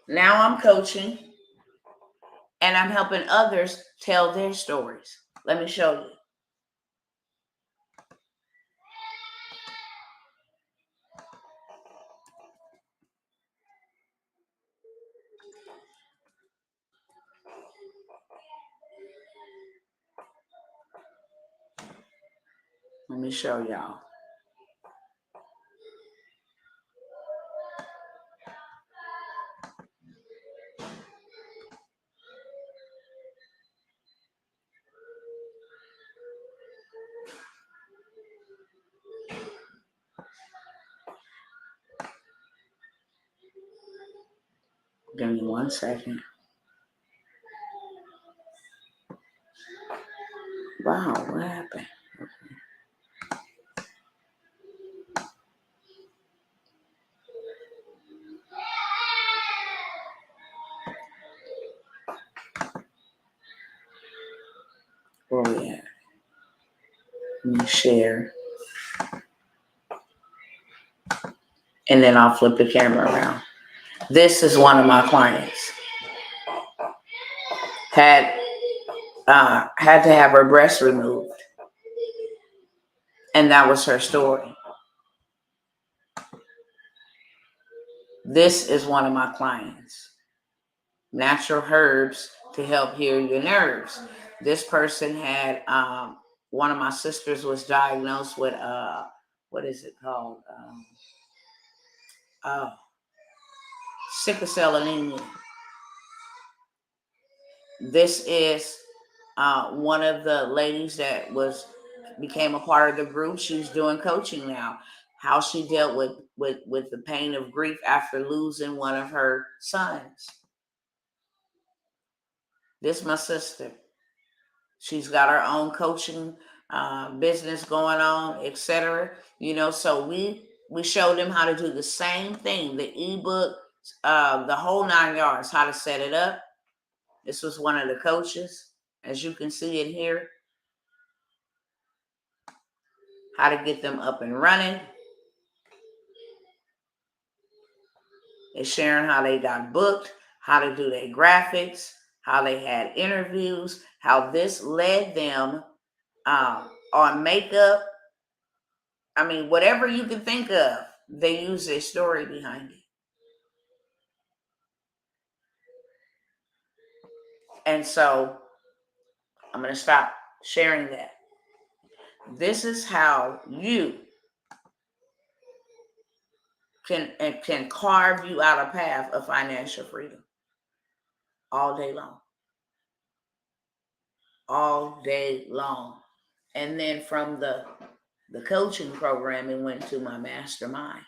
Now I'm coaching and I'm helping others tell their stories. Let me show you. Let me show y'all. Give me 1 second. Wow, what happened? Where we at? Let me share. And then I'll flip the camera around. This is one of my clients. Had to have her breast removed. And that was her story. This is one of my clients. Natural herbs to help heal your nerves. This person had, one of my sisters was diagnosed with, what is it called? Sickle cell anemia. This is one of the ladies that became a part of the group. She's doing coaching now. How she dealt with the pain of grief after losing one of her sons. This is my sister. She's got her own coaching business going on, etc. So we showed them how to do the same thing, the ebook, the whole 9 yards, how to set it up. This was one of the coaches, as you can see it here. How to get them up and running. They're sharing how they got booked, how to do their graphics, how they had interviews, how this led them on makeup. I mean, whatever you can think of, they use their story behind it. And so I'm going to stop sharing that. This is how you can carve you out a path of financial freedom all day long. All day long. And then from the coaching program, it went to my mastermind.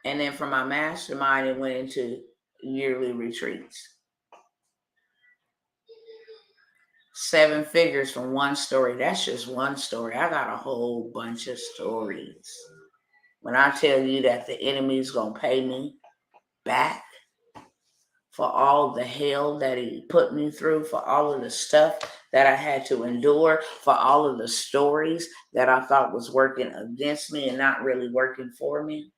And then from my mastermind, it went into yearly retreats. 7 figures from one story. That's just one story. I got a whole bunch of stories. When I tell you that the enemy's going to pay me back for all the hell that he put me through, for all of the stuff that I had to endure, for all of the stories that I thought was working against me and not really working for me.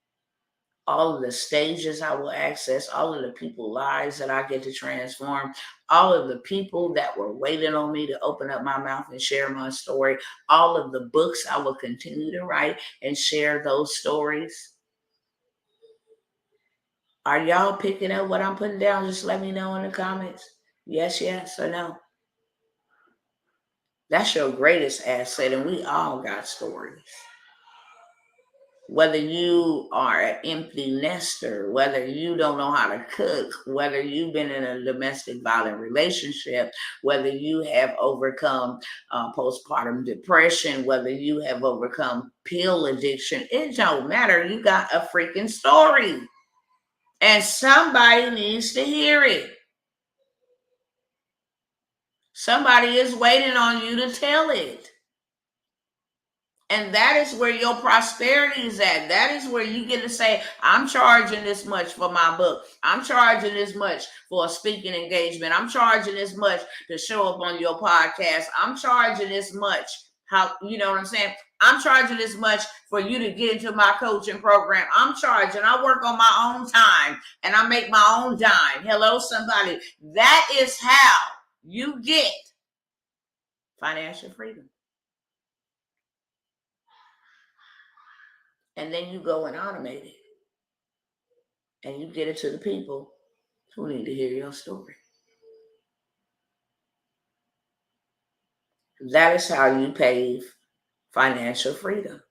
all of the stages I will access, all of the people's lives that I get to transform, all of the people that were waiting on me to open up my mouth and share my story, all of the books I will continue to write and share those stories. Are y'all picking up what I'm putting down? Just let me know in the comments. Yes, yes, or no. That's your greatest asset, and we all got stories. Whether you are an empty nester, whether you don't know how to cook, whether you've been in a domestic violent relationship, whether you have overcome postpartum depression, whether you have overcome pill addiction, it don't matter. You got a freaking story. And somebody needs to hear it. Somebody is waiting on you to tell it. And that is where your prosperity is at. That is where you get to say, I'm charging this much for my book. I'm charging this much for a speaking engagement. I'm charging this much to show up on your podcast. I'm charging this much. How, you know what I'm saying? I'm charging this much for you to get into my coaching program. I'm charging. I work on my own time and I make my own dime. Hello, somebody. That is how you get financial freedom. And then you go and automate it. And you get it to the people who need to hear your story. That is how you pave financial freedom.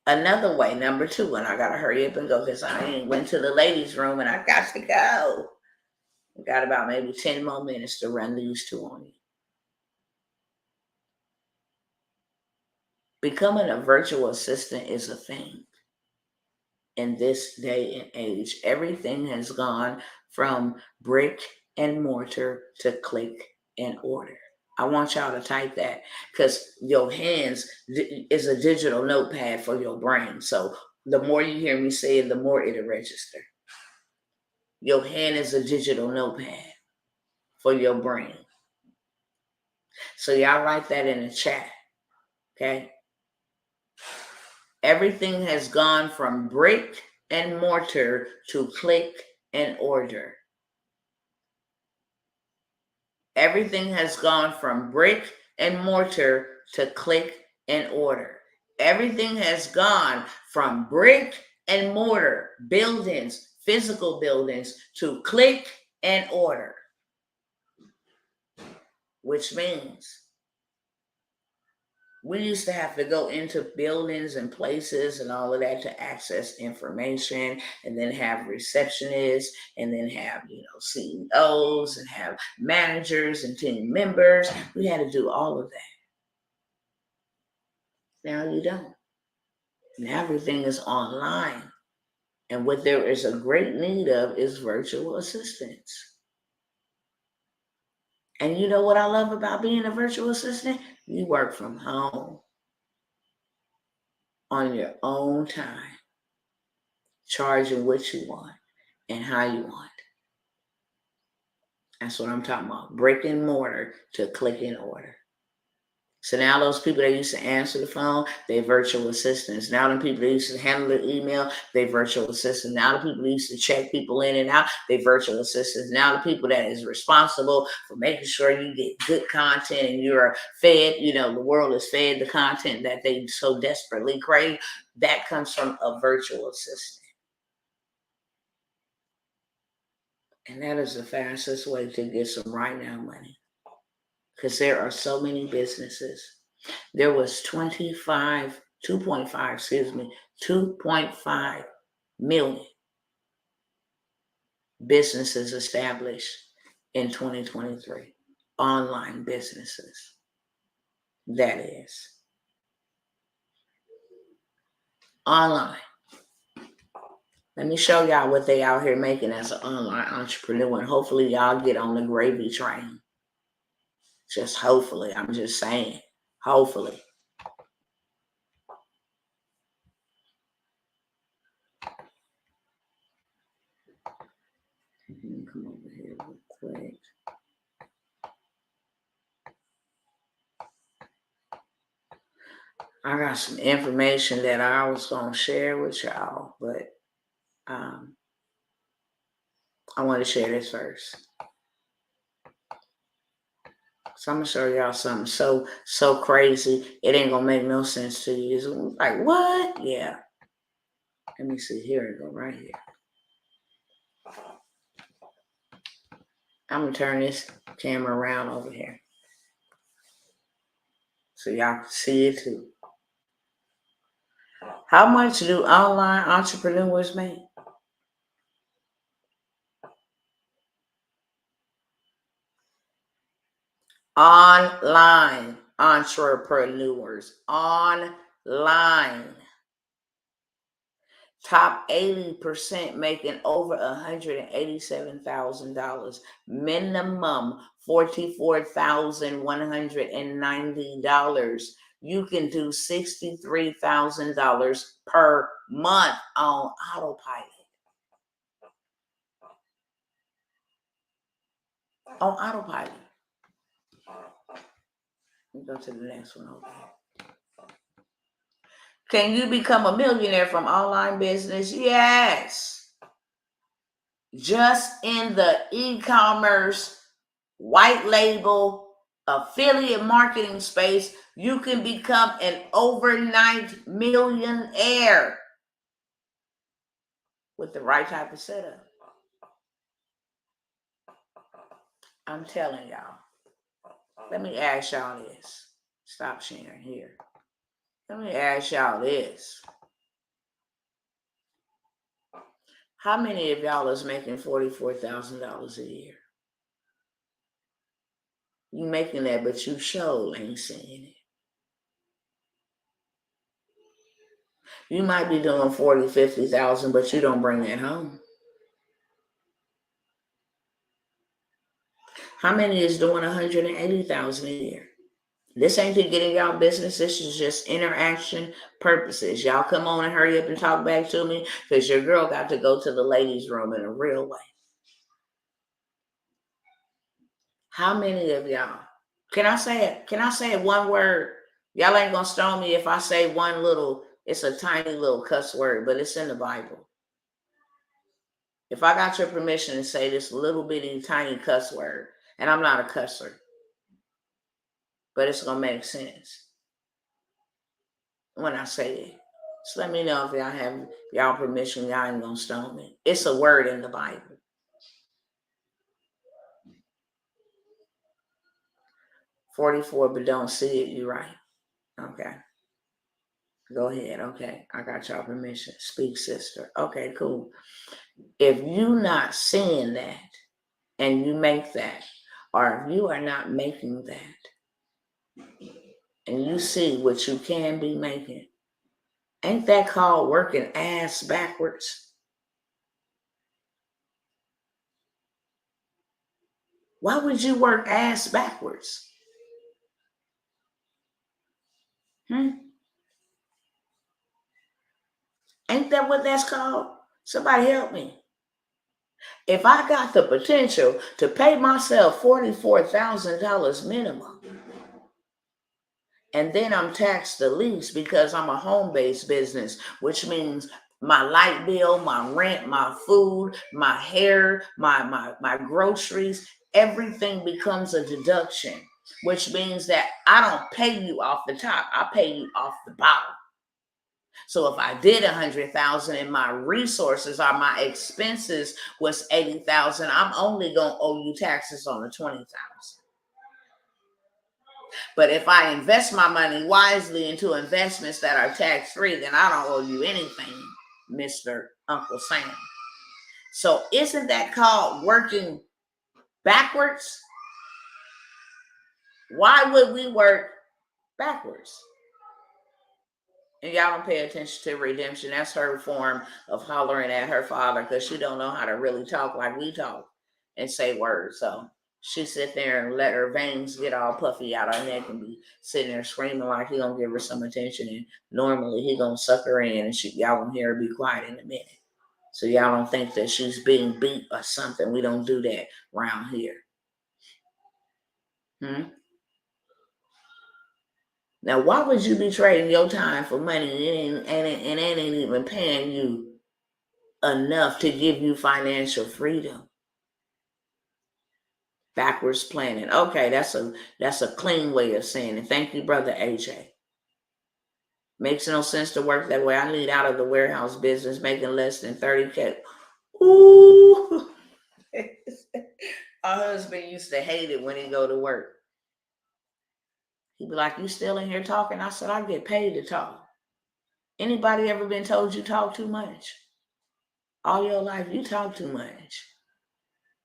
Another way, number 2, and I got to hurry up and go because I went to the ladies' room and I got to go. We got about maybe 10 more minutes to run these 2 on you. Becoming a virtual assistant is a thing. In this day and age, everything has gone from brick and mortar to click and order. I want y'all to type that because your hands is a digital notepad for your brain. So the more you hear me say it, the more it'll register. Your hand is a digital notepad for your brain. So y'all write that in the chat, okay? Everything has gone from brick and mortar to click and order. Everything has gone from brick and mortar to click and order. Everything has gone from brick and mortar, buildings, physical buildings, to click and order. Which means we used to have to go into buildings and places and all of that to access information, and then have receptionists, and then have, CEOs, and have managers and team members. We had to do all of that. Now you don't. Now everything is online. And what there is a great need of is virtual assistants. And you know what I love about being a virtual assistant? You work from home on your own time, charging what you want and how you want. That's what I'm talking about. Brick and mortar to click and order. So now those people that used to answer the phone, they're virtual assistants. Now the people that used to handle the email, they're virtual assistants. Now the people that used to check people in and out, they're virtual assistants. Now the people that is responsible for making sure you get good content and you're fed, the world is fed the content that they so desperately crave, that comes from a virtual assistant. And that is the fastest way to get some right now money. Because there are so many businesses. There was 2.5 million businesses established in 2023. Online businesses. That is. Online. Let me show y'all what they out here making as an online entrepreneur. And hopefully y'all get on the gravy train. Just hopefully. I'm just saying. Hopefully. Come over here real quick. I got some information that I was going to share with y'all, but want to share this first. So I'm gonna show y'all something so crazy. It ain't gonna make no sense to you. It's like, what? Yeah. Let me see. Here it go, right here. I'm gonna turn this camera around over here so y'all can see it too. How much do online entrepreneurs make? Online entrepreneurs. Online. Top 80% making over $187,000. Minimum $44,190. You can do $63,000 per month on autopilot. On autopilot. Let me go to the next one over here. Can you become a millionaire from online business? Yes. Just in the e-commerce, white label, affiliate marketing space, you can become an overnight millionaire with the right type of setup. I'm telling y'all. Let me ask y'all this. Stop sharing here. Let me ask y'all this. How many of y'all is making $44,000 a year? You making that, but you sure ain't seeing it. You might be doing 40, 50,000, but you don't bring that home. How many is doing 180,000 a year? This ain't to getting y'all business. This is just interaction purposes. Y'all come on and hurry up and talk back to me because your girl got to go to the ladies' room in a real way. How many of y'all? Can I say it? Can I say it one word? Y'all ain't gonna stone me if I say one little, it's a tiny little cuss word, but it's in the Bible. If I got your permission to say this little bitty tiny cuss word, and I'm not a cusser, but it's gonna make sense when I say it. Just let me know if y'all have y'all permission. Y'all ain't gonna stone me. It's a word in the Bible. 44, but don't see it. You right. Okay. Go ahead. Okay. I got y'all permission. Speak, sister. Okay, cool. If you not seeing that and you make that, or if you are not making that, and you see what you can be making, ain't that called working ass backwards? Why would you work ass backwards? Ain't that what that's called? Somebody help me. If I got the potential to pay myself $44,000 minimum, and then I'm taxed the least because I'm a home-based business, which means my light bill, my rent, my food, my hair, my groceries, everything becomes a deduction, which means that I don't pay you off the top. I pay you off the bottom. So if I did 100,000 and my resources or my expenses was 80,000, I'm only going to owe you taxes on the 20,000. But if I invest my money wisely into investments that are tax-free, then I don't owe you anything, Mr. Uncle Sam. So isn't that called working backwards? Why would we work backwards? And y'all don't pay attention to redemption. That's her form of hollering at her father because she don't know how to really talk like we talk and say words. So she sit there and let her veins get all puffy out her neck and be sitting there screaming like he gonna give her some attention. And normally he gonna suck her in and y'all gonna hear her be quiet in a minute. So y'all don't think that she's being beat or something. We don't do that around here. Now, why would you be trading your time for money and it ain't even paying you enough to give you financial freedom? Backwards planning. Okay, that's a clean way of saying it. Thank you, brother AJ. Makes no sense to work that way. I need out of the warehouse business making less than 30K. Ooh. Our husband used to hate it when he go to work. He'd be like, you still in here talking? I said, I get paid to talk. Anybody ever been told you talk too much? All your life, you talk too much.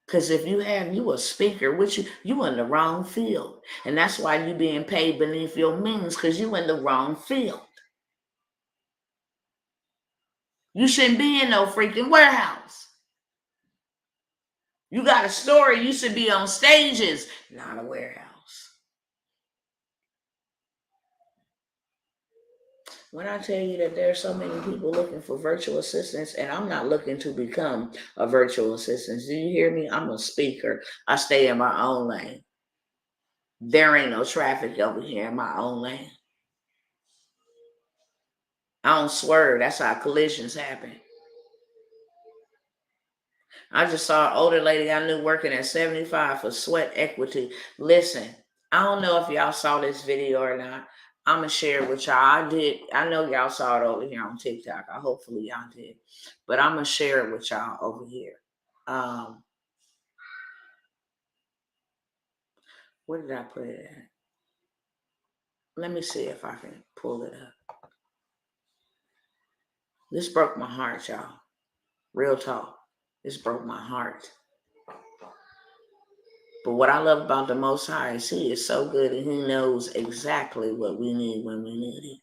Because if you have, you a speaker, which you in the wrong field. And that's why you being paid beneath your means, because you in the wrong field. You shouldn't be in no freaking warehouse. You got a story, you should be on stages, not a warehouse. When I tell you that there are so many people looking for virtual assistants, and I'm not looking to become a virtual assistant. Do you hear me? I'm a speaker. I stay in my own lane. There ain't no traffic over here in my own lane. I don't swerve. That's how collisions happen. I just saw an older lady I knew working at 75 for sweat equity. Listen, I don't know if y'all saw this video or not. I'm going to share it with y'all. I know y'all saw it over here on TikTok. Hopefully y'all did. But I'm going to share it with y'all over here. Where did I put it at? Let me see if I can pull it up. This broke my heart, y'all. Real talk. This broke my heart. But what I love about the Most High is He is so good and He knows exactly what we need when we need it.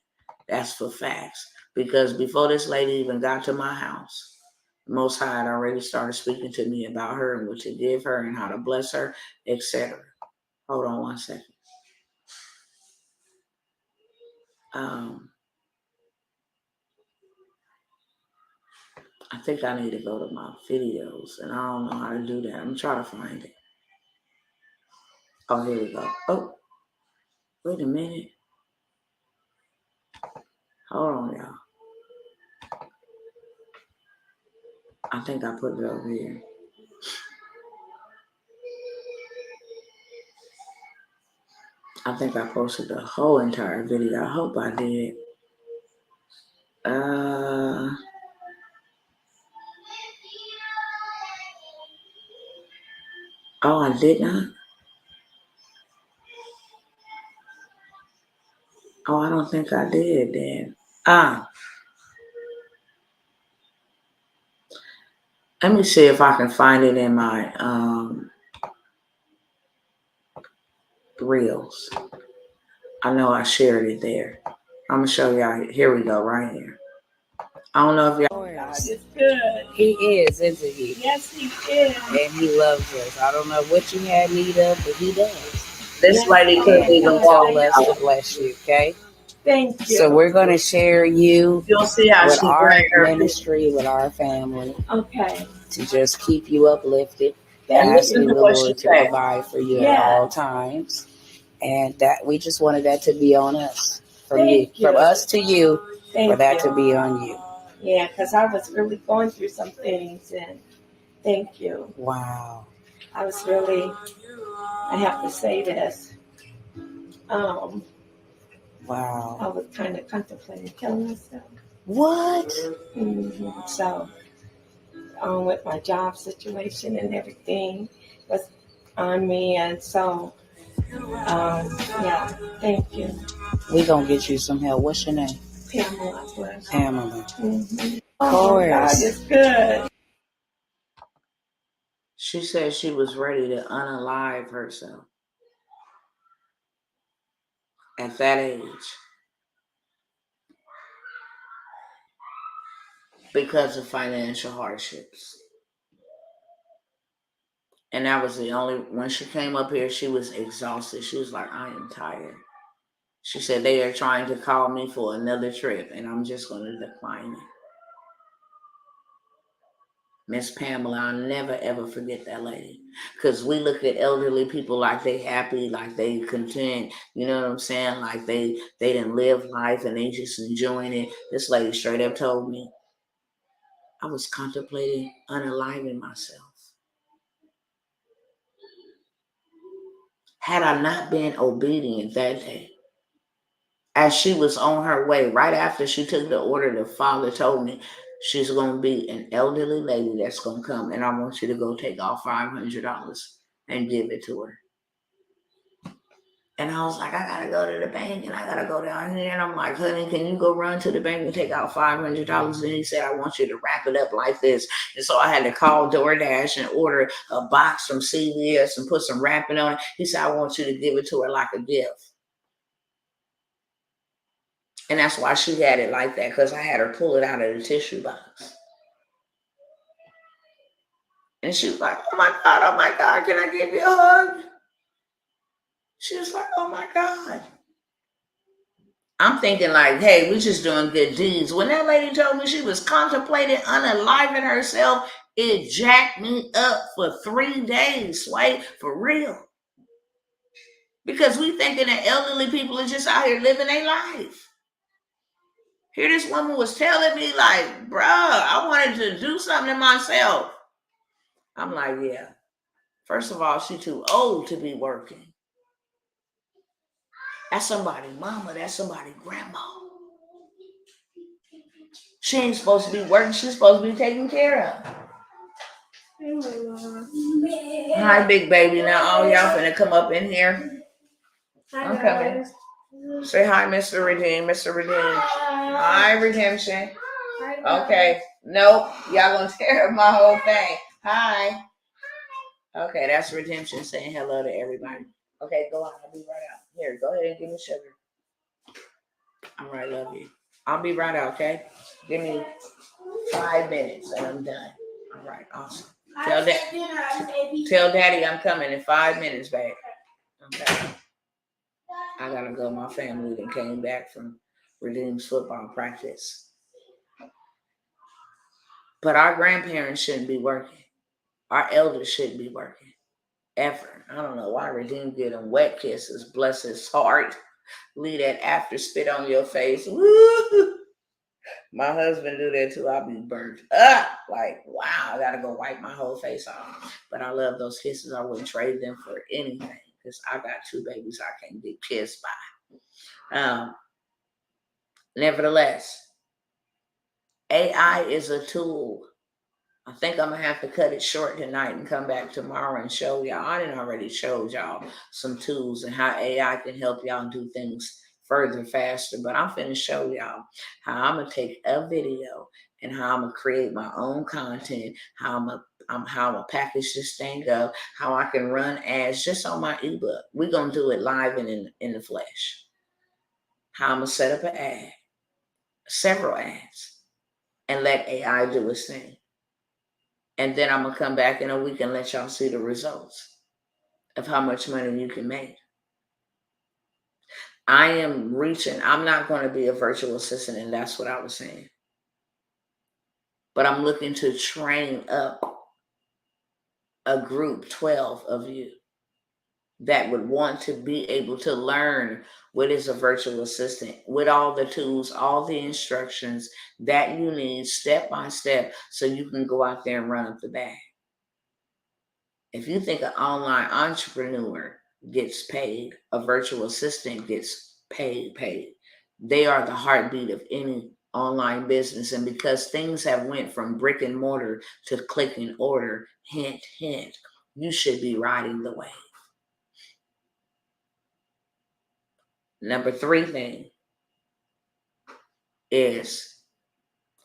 That's for facts. Because before this lady even got to my house, the Most High had already started speaking to me about her and what to give her and how to bless her, etc. Hold on one second. I think I need to go to my videos, and I don't know how to do that. I'm trying to find it. Oh, here we go. Oh, wait a minute. Hold on, y'all. I think I put it over here. I think I posted the whole entire video. I hope I did. Oh, I did not? Oh, I don't think I did then. Let me see if I can find it in my reels. I know I shared it there. I'm going to show y'all. Here we go, right here. I don't know if y'all. God is good. He is, isn't he? Yes, He is. And He loves us. I don't know what you had need of, but He does. This lady couldn't even walk less to bless you, okay? Thank you. So we're going to share you You'll see how with she our wearing her ministry, with our family, okay. to just keep you uplifted, And listen asking to the what she Lord to said. provide for you at all times. And that we just wanted that to be on us, from us to you, for that to be on you. Yeah, because I was really going through some things, and thank you. Wow. I was really, I have to say this. Wow. I was kind of contemplating killing myself. What? Mm-hmm. So, with my job situation and everything was on me, and so, yeah, thank you. We gonna get you some help. What's your name? Pamela. Pamela. Mm-hmm. Of course. God is good. She said she was ready to unalive herself at that age because of financial hardships. And that was the only, when she came up here, she was exhausted. She was like, I am tired. She said, they are trying to call me for another trip, and I'm just going to decline it. Miss Pamela, I'll never, ever forget that lady. Because we look at elderly people like they happy, like they content, you know what I'm saying? Like they didn't live life and they just enjoying it. This lady straight up told me, I was contemplating unaliving myself. Had I not been obedient that day, as she was on her way, right after she took the order, the father told me, she's going to be an elderly lady that's going to come, and I want you to go take off $500 and give it to her. And I was like, I got to go to the bank, and I got to go down here. And I'm like, honey, can you go run to the bank and take out $500? And he said, I want you to wrap it up like this. And so I had to call DoorDash and order a box from CVS and put some wrapping on it. He said, I want you to give it to her like a gift. And that's why she had it like that, because I had her pull it out of the tissue box. And she was like, oh my God, can I give you a hug? She was like, oh my God. I'm thinking like, hey, we're just doing good deeds. When that lady told me she was contemplating unaliving herself, it jacked me up for 3 days, right? For real. Because we thinking that elderly people are just out here living their life. Here this woman was telling me like, bruh, I wanted to do something to myself. I'm like, yeah. First of all, she's too old to be working. That's somebody's mama. That's somebody's grandma. She ain't supposed to be working. She's supposed to be taken care of. Hi, big baby. Now all y'all finna come up in here. I'm coming. Say hi, Mr. Redeem. Mr. Redeem. Hi, Redemption. Okay. Nope. Y'all gonna tear up my whole thing. Hi. Okay, that's Redemption saying hello to everybody. Okay, go on. I'll be right out. Here, go ahead and give me sugar. All right, love you. I'll be right out, okay? Give me 5 minutes and I'm done. All right, awesome. Tell Daddy I'm coming in 5 minutes, babe. Okay. I gotta go. My family that came back from Redeem's football practice. But our grandparents shouldn't be working. Our elders shouldn't be working. Ever. I don't know why Redeem get them wet kisses. Bless his heart. Leave that after spit on your face. Woo! My husband do that too. I'll be burnt up. Like, wow, I gotta go wipe my whole face off. But I love those kisses. I wouldn't trade them for anything because I got 2 babies I can't get kissed by. Nevertheless, AI is a tool. I think I'm gonna have to cut it short tonight and come back tomorrow and show y'all. I didn't already showed y'all some tools and how AI can help y'all do things further, faster. But I'm finna show y'all how I'm gonna take a video and how I'm gonna create my own content, how I'm gonna package this thing up, how I can run ads just on my ebook. We're gonna do it live and in the flesh. How I'm gonna set up an ad, several ads, and let AI do its thing. And then I'm going to come back in a week and let y'all see the results of how much money you can make. I am reaching. I'm not going to be a virtual assistant, and that's what I was saying. But I'm looking to train up a group, 12 of you, that would want to be able to learn what is a virtual assistant with all the tools, all the instructions that you need step by step so you can go out there and run up the bag. If you think an online entrepreneur gets paid, a virtual assistant gets paid. They are the heartbeat of any online business. And because things have went from brick and mortar to click and order, hint, hint, you should be riding the wave. Number 3 thing is,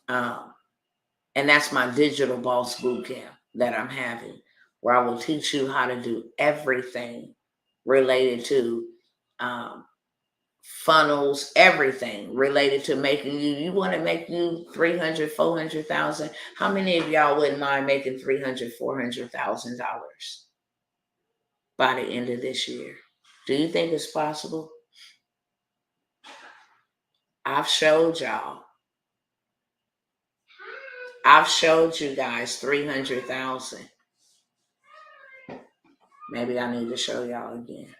and that's my digital boss bootcamp that I'm having, where I will teach you how to do everything related to funnels, everything related to making you want to make you 300, 400,000. How many of y'all wouldn't mind making $300,000, $400,000 by the end of this year? Do you think it's possible? I've showed you guys 300,000. Maybe I need to show y'all again.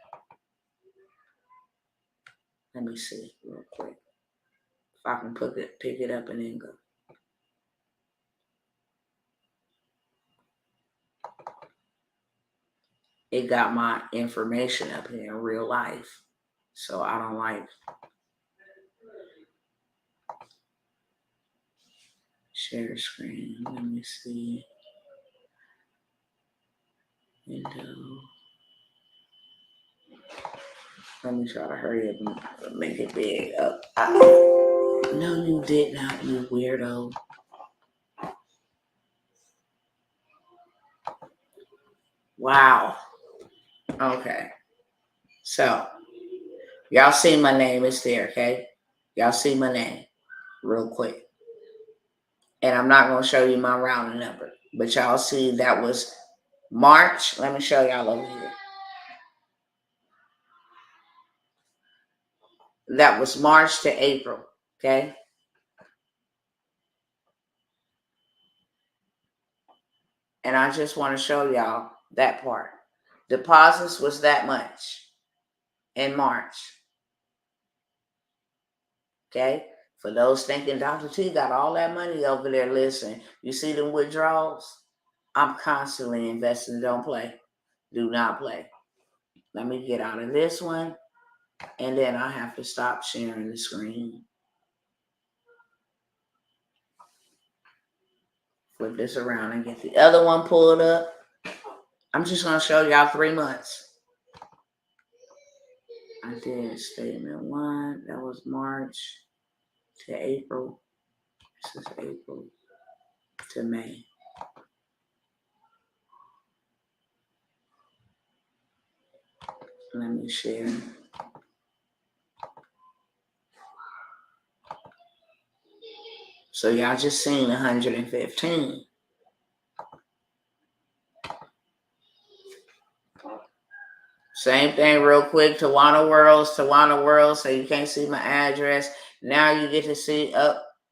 Let me see real quick if I can pick it up and then go. it got my information up here in real life. So I don't like share screen. Let me see. Window. Let me try to hurry up and make it big. No, you did not, you weirdo. Wow. Okay. So, y'all see my name is there, okay? Y'all see my name real quick. And I'm not going to show you my rounding number. But y'all see that was March. Let me show y'all over here. That was March to April, okay? And I just want to show y'all that part. Deposits was that much in March, okay? For those thinking Dr. T got all that money over there, listen, you see them withdrawals? I'm constantly investing. Don't play. Do not play. Let me get out of this one, and then I have to stop sharing the screen. Flip this around and get the other one pulled up. I'm just going to show y'all 3 months. I did statement 1. That was March to April. This is April to May. Let me share. So y'all just seen 115. Same thing real quick. Tawana Worlds. So you can't see my address. Now you get to see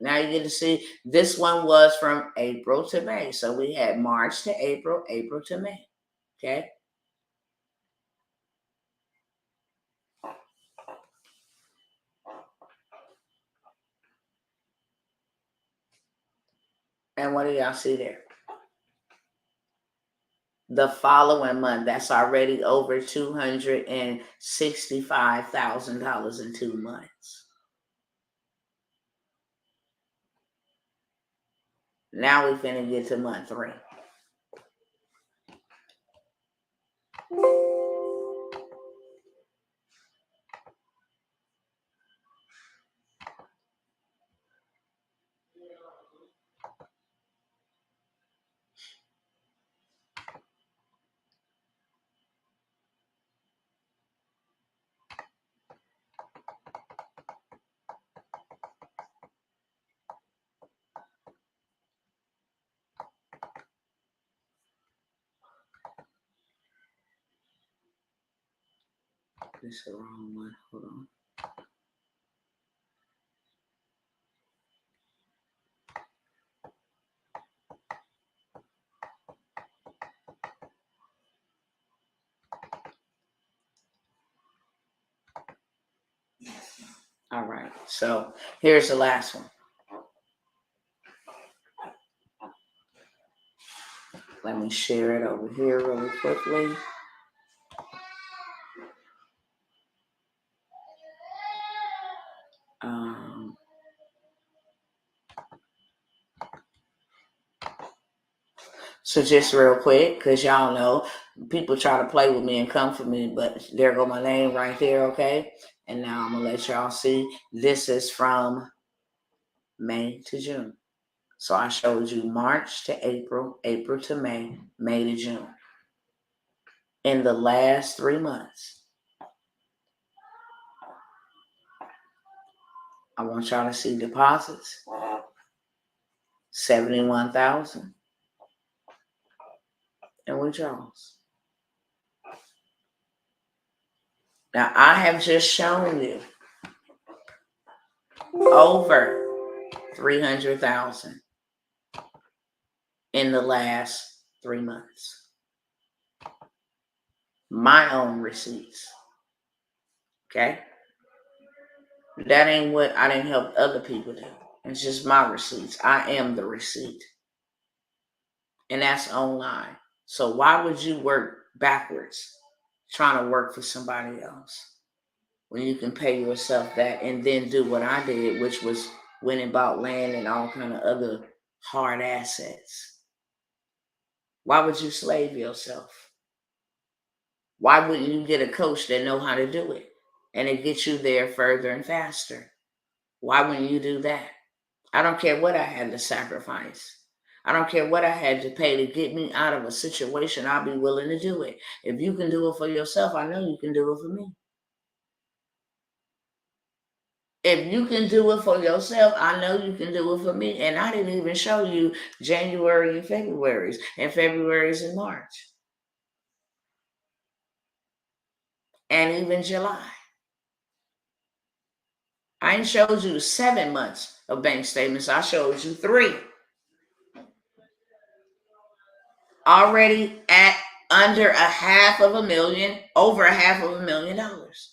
now you get to see this one was from April to May. So we had March to April, April to May. Okay. And what do y'all see there? The following month, that's already over $265,000 in 2 months. Now we finna get to month 3. This is the wrong one. Hold on. All right. So here's the last one. Let me share it over here really quickly. So just real quick, because y'all know people try to play with me and come for me, but there go my name right there, okay? And now I'm going to let y'all see. This is from May to June. So I showed you March to April, April to May, May to June. In the last 3 months, I want y'all to see deposits, 71,000, and withdrawals. Now I have just shown you over 300,000 in the last 3 months. My own receipts. Okay? That ain't what I didn't help other people do. It's just my receipts. I am the receipt. And that's online. So why would you work backwards, trying to work for somebody else, when you can pay yourself that and then do what I did, which was went and bought land and all kind of other hard assets. Why would you slave yourself? Why wouldn't you get a coach that know how to do it and it gets you there further and faster? Why wouldn't you do that? I don't care what I had to sacrifice. I don't care what I had to pay to get me out of a situation. I'll be willing to do it. If you can do it for yourself, I know you can do it for me. If you can do it for yourself, I know you can do it for me. And I didn't even show you January and February's and March. And even July. I ain't showed you 7 months of bank statements. I showed you 3. Already at under $500,000, over $500,000.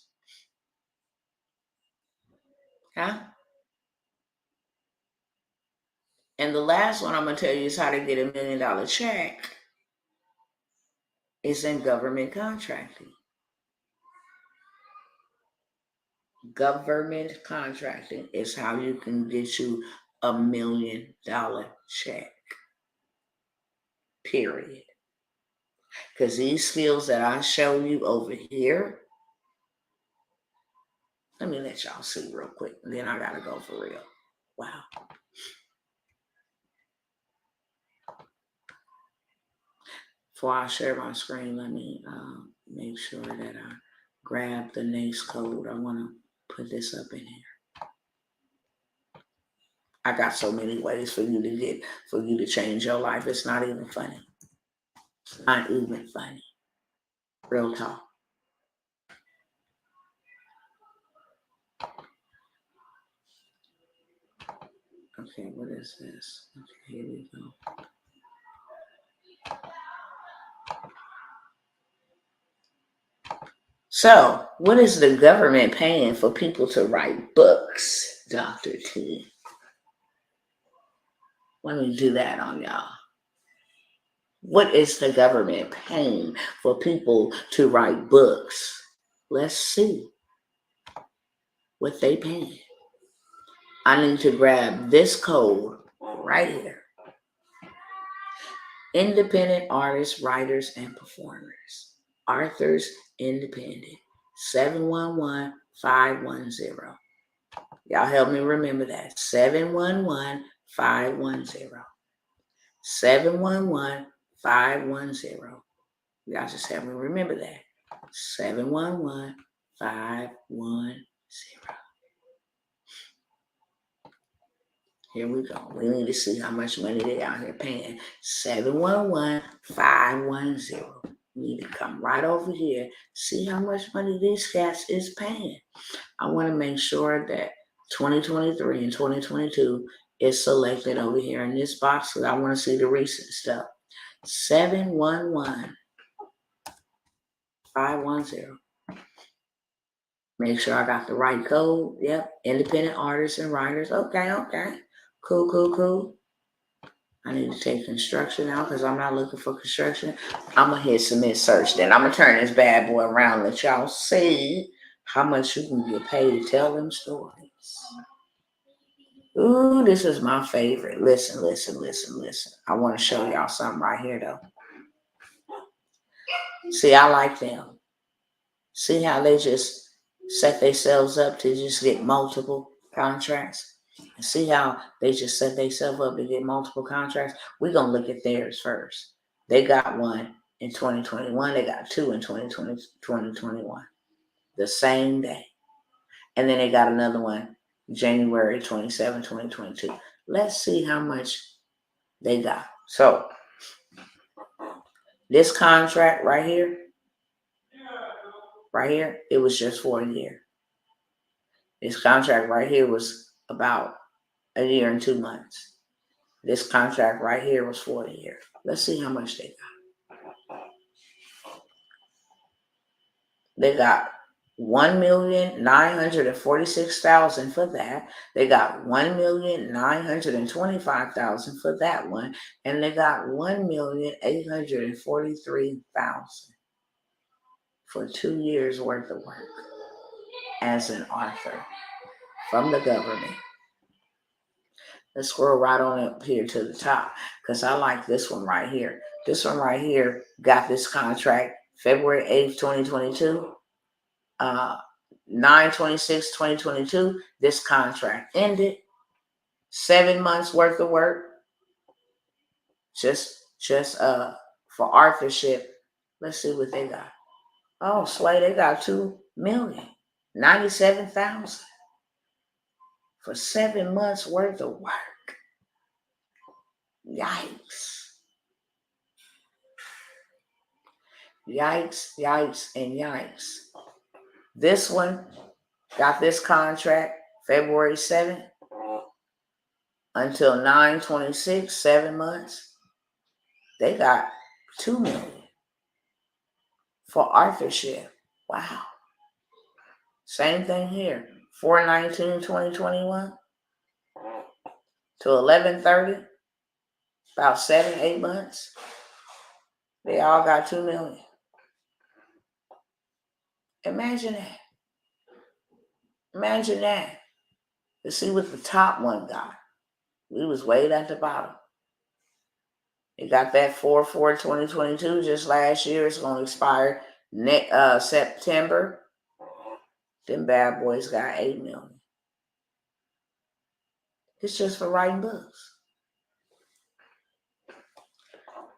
Huh? And the last one I'm going to tell you is how to get $1 million check. It's in government contracting. Government contracting is how you can get you $1 million check. Period. Because these skills that I show you over here, let me let y'all see real quick. And then I got to go for real. Wow. Before I share my screen, let me make sure that I grab the NACE code. I want to put this up in here. I got so many ways for you to change your life. It's not even funny. It's not even funny. Real talk. Okay, what is this? Okay, here we go. So, what is the government paying for people to write books, Dr. T? Let me do that on y'all. What is the government paying for people to write books? Let's see what they paying. I need to grab this code right here. Independent artists, writers, and performers. Arthur's Independent. 711-510. Y'all help me remember that. 711-510. 711-510. Y'all just help me remember that. 711-510. Here we go. We need to see how much money they out here paying. 711-510. We need to come right over here. See how much money these cats is paying. I want to make sure that 2023 and 2022 is selected over here in this box because I want to see the recent stuff. 711-510. Make sure I got the right code. Yep. Independent artists and writers. Okay. Cool. I need to take construction out because I'm not looking for construction. I'm going to hit submit search. Then I'm going to turn this bad boy around and let y'all see how much you can get paid to tell them stories. Ooh, this is my favorite. Listen. I want to show y'all something right here, though. See, I like them. See how they just set themselves up to just get multiple contracts? And see how they just set themselves up to get multiple contracts? We're going to look at theirs first. They got one in 2021. They got 2 in 2021. The same day. And then they got another one January 27, 2022. Let's see how much they got. So, this contract right here, it was just for a year. This contract right here was about a year and 2 months. This contract right here was for a year. Let's see how much they got. They got $1,946,000 for that. They got $1,925,000 for that one, and they got $1,843,000 for 2 years worth of work as an author from the government. Let's scroll right on up here to the top because I like this one right here. This one right here got this contract February 8th, 2022. 9/26/2022, this contract ended. 7 months worth of work. Just for authorship. Let's see what they got. Oh, Sway, they got $2,097,000 for 7 months worth of work. Yikes. Yikes, yikes, and yikes. This one got this contract February 7th until 9/26, 7 months. They got $2 million for authorship. Wow. Same thing here. 4/19/2021 to 11/30, about 7-8 months. They all got $2 million. Imagine that. Imagine that. To see what the top one got. We was way at the bottom. They got that 4/4/2022 just last year. It's going to expire September. Them bad boys got $8 million. It's just for writing books.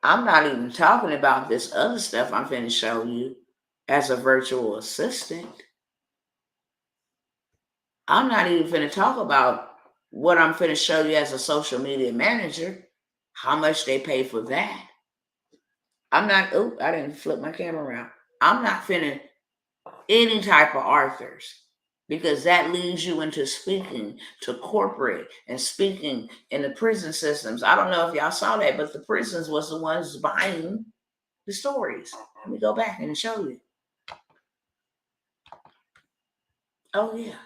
I'm not even talking about this other stuff I'm finna show you as a virtual assistant. I'm not even finna talk about what I'm finna show you as a social media manager, how much they pay for that. I'm not, I didn't flip my camera around. I'm not finna any type of authors because that leads you into speaking to corporate and speaking in the prison systems. I don't know if y'all saw that, but the prisons was the ones buying the stories. Let me go back and show you. Oh, yeah.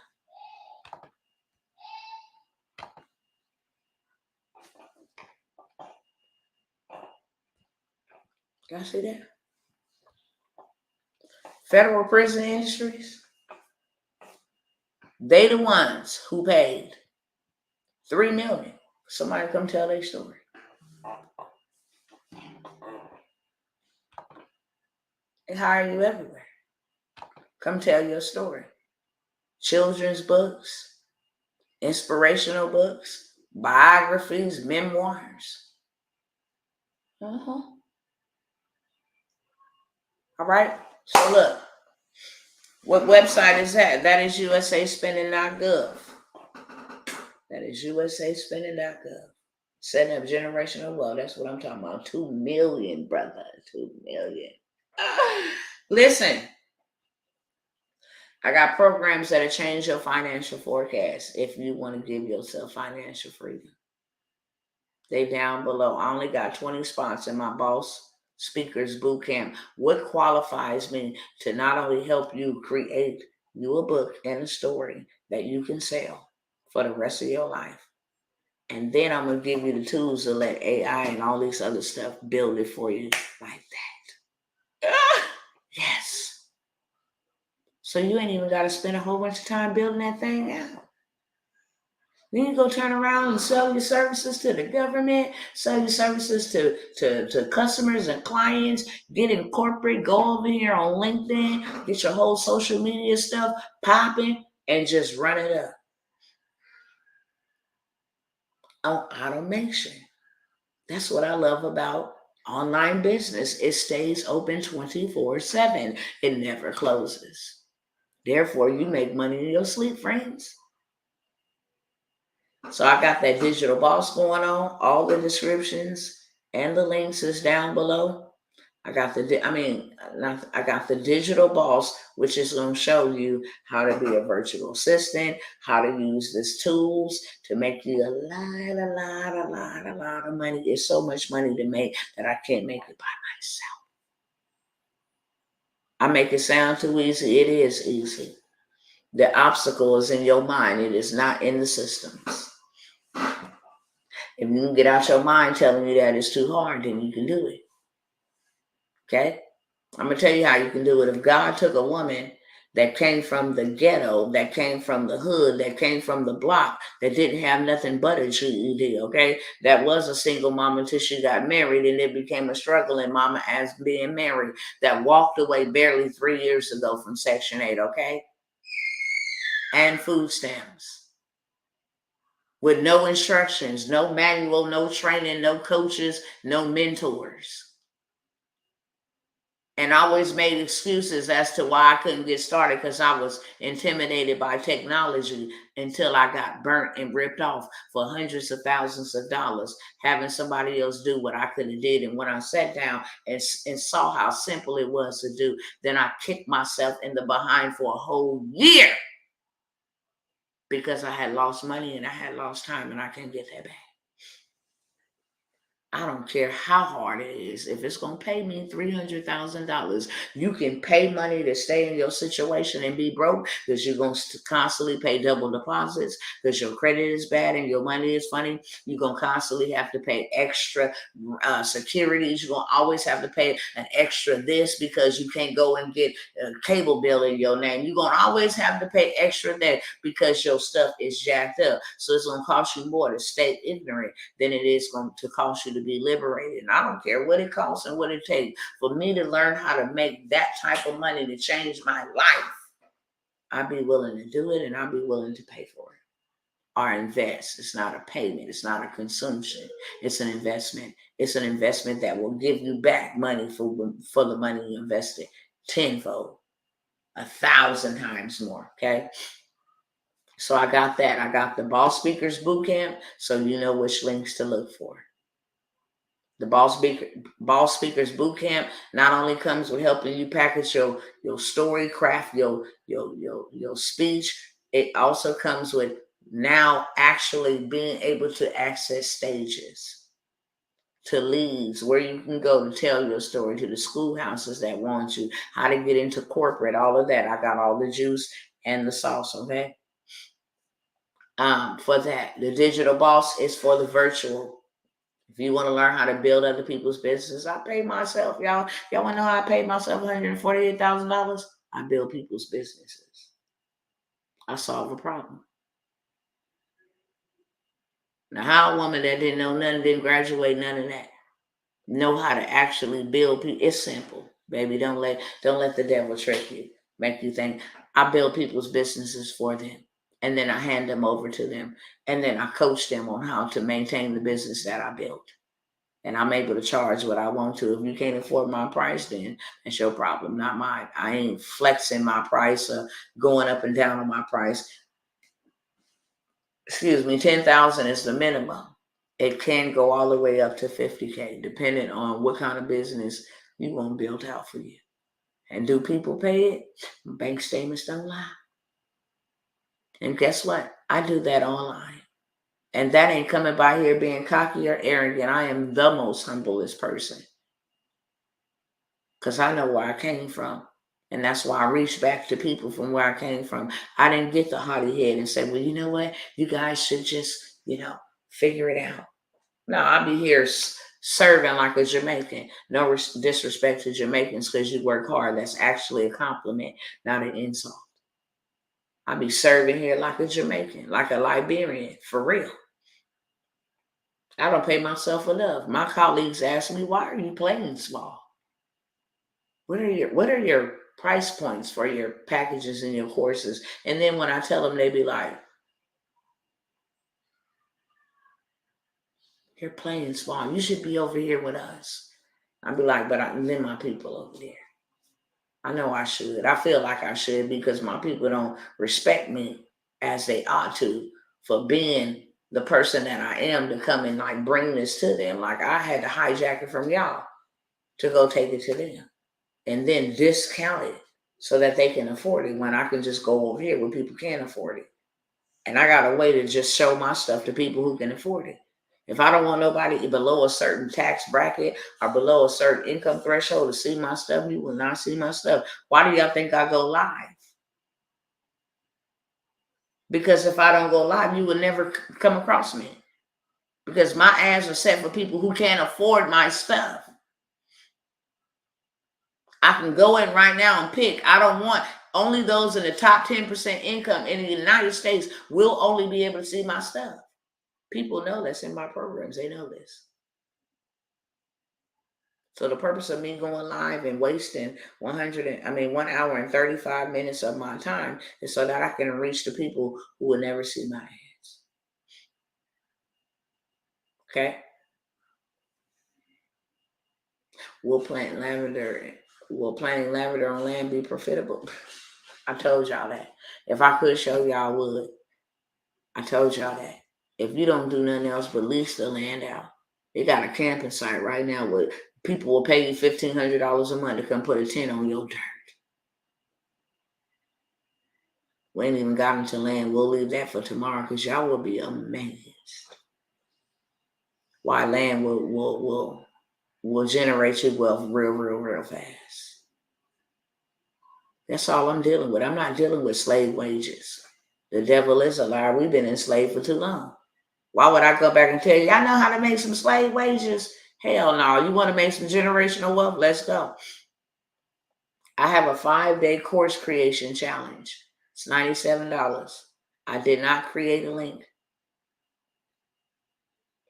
Y'all see that? Federal prison industries, they the ones who paid $3 million. Somebody come tell their story. They hire you everywhere. Come tell your story. Children's books, inspirational books, biographies, memoirs. All right. So look, what website is that? That is usaspending.gov. That is usaspending.gov. Setting up generational wealth. That's what I'm talking about. 2 million, brother. 2 million. Listen, I got programs that'll change your financial forecast if you want to give yourself financial freedom. They down below. I only got 20 spots in my Boss Speakers Bootcamp. What qualifies me to not only help you create you a book and a story that you can sell for the rest of your life, and then I'm going to give you the tools to let AI and all this other stuff build it for you like that. Yes. So you ain't even got to spend a whole bunch of time building that thing out. Then you go turn around and sell your services to the government, sell your services to customers and clients, get in corporate, go over here on LinkedIn, get your whole social media stuff popping, and just run it up. On automation. That's what I love about online business. It stays open 24/7. It never closes. Therefore, you make money in your sleep, friends. So I got that digital boss going on. All the descriptions and the links is down below. I got the digital boss, which is going to show you how to be a virtual assistant, how to use these tools to make you a lot of money. There's so much money to make that I can't make it by myself. I make it sound too easy. It is easy. The obstacle is in your mind. It is not in the systems. If you can get out your mind telling you that it's too hard, then you can do it. Okay? I'm going to tell you how you can do it. If God took a woman that came from the ghetto, that came from the hood, that came from the block, that didn't have nothing but a GED, okay? That was a single mom until she got married, and it became a struggling mama as being married, that walked away barely 3 years ago from Section 8, okay? And food stamps. With no instructions, no manual, no training, no coaches, no mentors. And always made excuses as to why I couldn't get started because I was intimidated by technology until I got burnt and ripped off for hundreds of thousands of dollars, having somebody else do what I could have did. And when I sat down and saw how simple it was to do, then I kicked myself in the behind for a whole year because I had lost money and I had lost time, and I can't get that back. I don't care how hard it is. If it's going to pay me $300,000, you can pay money to stay in your situation and be broke because you're going to constantly pay double deposits because your credit is bad and your money is funny. You're going to constantly have to pay extra securities. You're going to always have to pay an extra this because you can't go and get a cable bill in your name. You're going to always have to pay extra that because your stuff is jacked up. So it's going to cost you more to stay ignorant than it is going to cost you to be liberated. And I don't care what it costs and what it takes for me to learn how to make that type of money to change my life. I'd be willing to do it, and I'd be willing to pay for it or invest. It's not a payment. It's not a consumption. It's an investment. It's an investment that will give you back money for the money you invested tenfold, 1,000 times more. Okay. So I got that. I got the Boss Speakers Bootcamp, so you know which links to look for. The Boss Speakers Bootcamp not only comes with helping you package your story, craft your speech, it also comes with now actually being able to access stages, to leads where you can go to tell your story, to the schoolhouses that want you, how to get into corporate, all of that. I got all the juice and the sauce, okay? For that. The Digital Boss is for the virtual. If you want to learn how to build other people's business, I pay myself. Y'all want to know how I paid myself $148,000? I build people's businesses. I solve a problem. Now, how a woman that didn't know nothing, didn't graduate, none of that, know how to actually build people? It's simple, baby. Don't let the devil trick you, make you think. I build people's businesses for them, and then I hand them over to them, and then I coach them on how to maintain the business that I built. And I'm able to charge what I want to. If you can't afford my price, then it's your problem, not mine. I ain't flexing my price or going up and down on my price. Excuse me, $10,000 is the minimum. It can go all the way up to $50K, depending on what kind of business you want built out for you. And do people pay it? Bank statements don't lie. And guess what? I do that online. And that ain't coming by here being cocky or arrogant. I am the most humblest person. Because I know where I came from. And that's why I reach back to people from where I came from. I didn't get the haughty head and say, well, you know what? You guys should just, figure it out. No, I'll be here serving like a Jamaican. No disrespect to Jamaicans because you work hard. That's actually a compliment, not an insult. I'll be serving here like a Jamaican, like a Liberian, for real. I don't pay myself enough. My colleagues ask me, why are you playing small? What are your price points for your packages and your courses? And then when I tell them, they be like, you're playing small. You should be over here with us. I'd be like, but then my people over there. I know I should. I feel like I should because my people don't respect me as they ought to for being the person that I am to come and bring this to them. Like I had to hijack it from y'all to go take it to them and then discount it so that they can afford it when I can just go over here where people can't afford it. And I got a way to just show my stuff to people who can afford it. If I don't want nobody below a certain tax bracket or below a certain income threshold to see my stuff, you will not see my stuff. Why do y'all think I go live? Because if I don't go live, you will never come across me. Because my ads are set for people who can't afford my stuff. I can go in right now and pick. I don't want only those in the top 10% income in the United States will only be able to see my stuff. People know that's in my programs. They know this. So the purpose of me going live and wasting 1 hour and 35 minutes of my time is so that I can reach the people who will never see my ads. Okay? Will planting lavender on land be profitable? I told y'all that. If I could show y'all, I would. I told y'all that. If you don't do nothing else but lease the land out, they got a camping site right now where people will pay you $1,500 a month to come put a tent on your dirt. We ain't even got into land. We'll leave that for tomorrow because y'all will be amazed why land will generate you wealth real fast. That's all I'm dealing with. I'm not dealing with slave wages. The devil is a liar. We've been enslaved for too long. Why would I go back and tell you, I know how to make some slave wages? Hell no. You want to make some generational wealth? Let's go. I have a 5-day course creation challenge. It's $97. I did not create a link.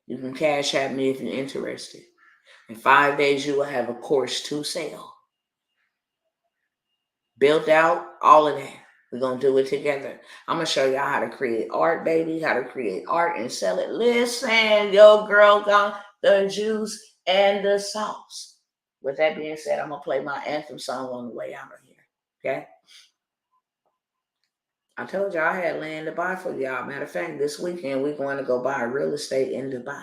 You can cash at me if you're interested. In 5 days, you will have a course to sell. Built out, all of that. We're going to do it together. I'm going to show y'all how to create art, baby. How to create art and sell it. Listen, your girl got the juice and the sauce. With that being said, I'm going to play my anthem song on the way out of here. Okay? I told y'all I had land to buy for y'all. Matter of fact, this weekend, we're going to go buy real estate in Dubai.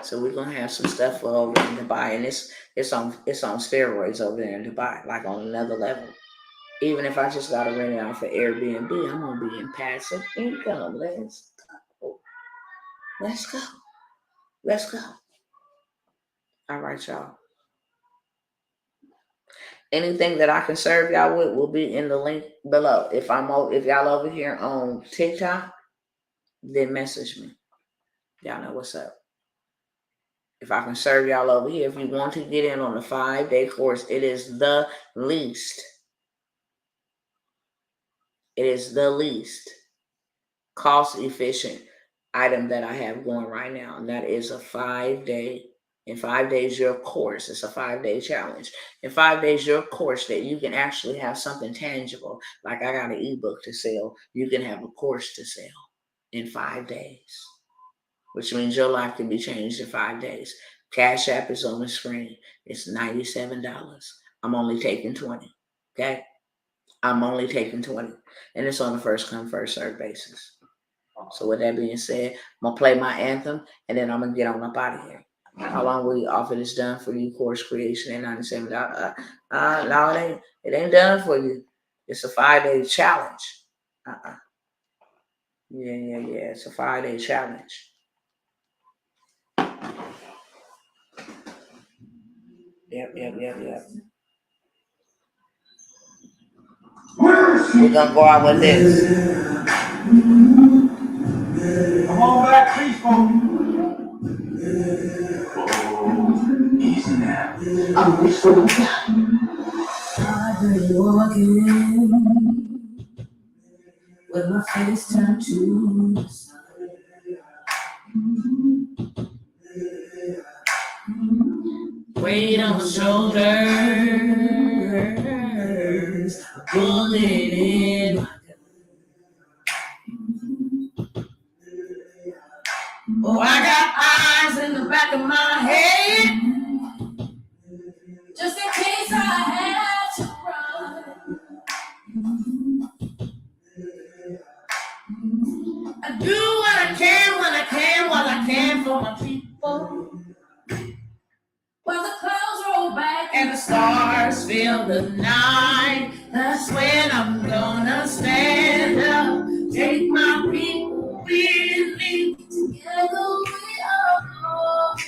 So we're going to have some stuff over in Dubai. And it's on steroids over there in Dubai, like on another level. Even if I just got to rent it out for Airbnb, I'm going to be in passive income. Let's go. Let's go. Let's go. All right, y'all. Anything that I can serve y'all with will be in the link below. If y'all over here on TikTok, then message me. Y'all know what's up. If I can serve y'all over here, if you want to get in on the 5-day course, it is the least. It is the least cost-efficient item that I have going right now. And that is a 5-day. In 5 days, your course. It's a 5-day challenge. In 5 days, your course that you can actually have something tangible. Like I got an ebook to sell. You can have a course to sell in 5 days. Which means your life can be changed in 5 days. Cash App is on the screen. It's $97. I'm only taking 20. Okay? I'm only taking 20. And it's on a first come, first serve basis. So with that being said, I'm going to play my anthem and then I'm going to get on up out of here. How long will you offer this done for you? Course creation at $97. No, it ain't done for you. It's a 5-day challenge. Yeah. It's a 5-day challenge. Yep. We're going to go out with this. Come on back, please, folks. Easy now. I've been walking with my face turned to the sun. Weight on my shoulders, a bullet in my gut. Oh, I got eyes in the back of my head, just in case I had to run. I do what I can, when I can, while I can for my people. When the clouds roll back and the stars fill the night, that's when I'm gonna stand up, take my people with me. Together we are going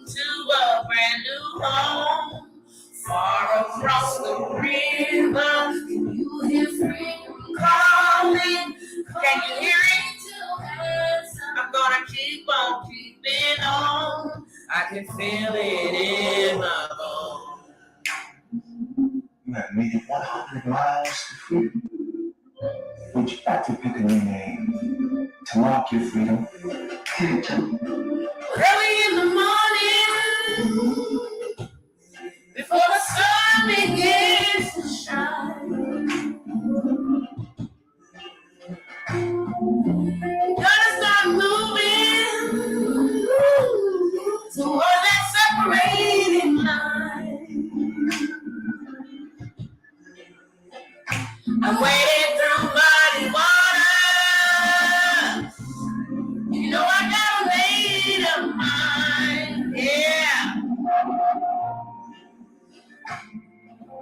to a brand new home, far across the river. Can you hear freedom calling? Can you hear it? I'm gonna keep on keeping on. I can feel it in my bones. 100 miles to freedom. Would you like to pick a new name to mark your freedom? Early in the morning, before the sun begins to shine, gotta start moving toward that separating line. I'm wading through muddy water. You know I got a made of mine, yeah.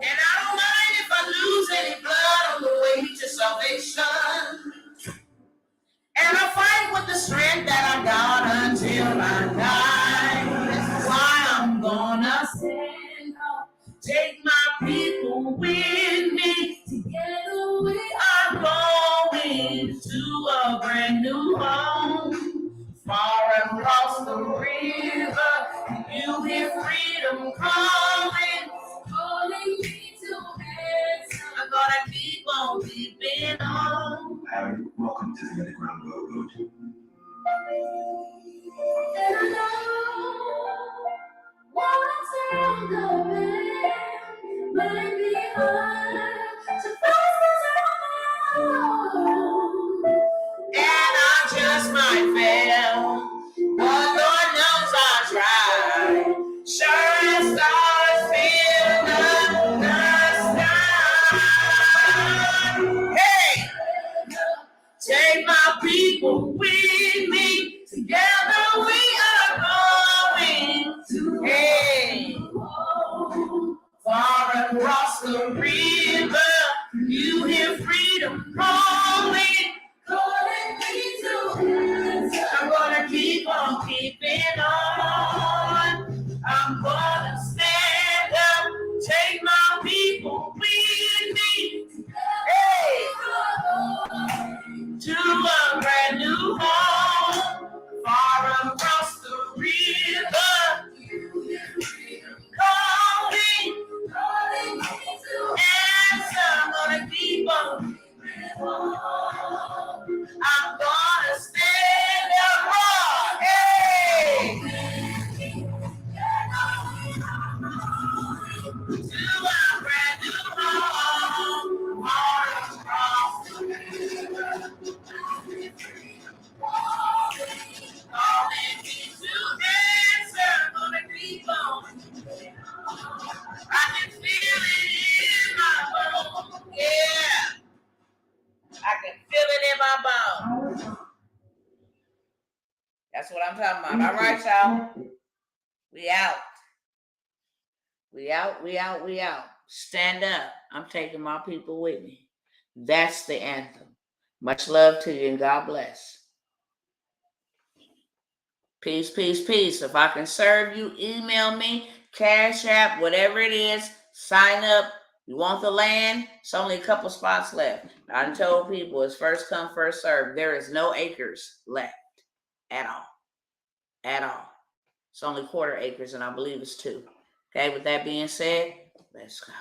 And I don't mind if I lose any blood on the way to salvation. And I fight with the strength that I got until I die. That's why I'm gonna stand up, take my people with me. Together we are going to a brand new home. Far across the river, you hear freedom calling, calling me to answer. I'm gonna keep on keeping on. Harry, welcome to the Underground Railroad. And I know what's around the bend might be hard to find on. And I just might fail, but Lord knows I tried. Sure as stars fill the sky. Hey! Take my people with me. Together we are going to hey. Far across the river, you hear freedom calling, calling me to answer. I'm gonna keep on keeping on. I'm gonna stand up, take my people with me. Hey! To a brand new home, far across the river. Calling, calling me to answer. I'm gonna keep on. I'm gonna stand up. Hey! To a brand new home, far across the river. Calling me to answer. I'm gonna keep on. I can feel it in my bones. Yeah. I can feel it in my bones. That's what I'm talking about. All right, y'all. We out. We out, we out, we out. Stand up. I'm taking my people with me. That's the anthem. Much love to you and God bless. Peace, peace, peace. If I can serve you, email me, Cash App, whatever it is. Sign up. You want the land? It's only a couple spots left. I told people it's first come, first serve. There is no acres left at all. At all. It's only quarter acres, and I believe it's 2. Okay, with that being said, let's go.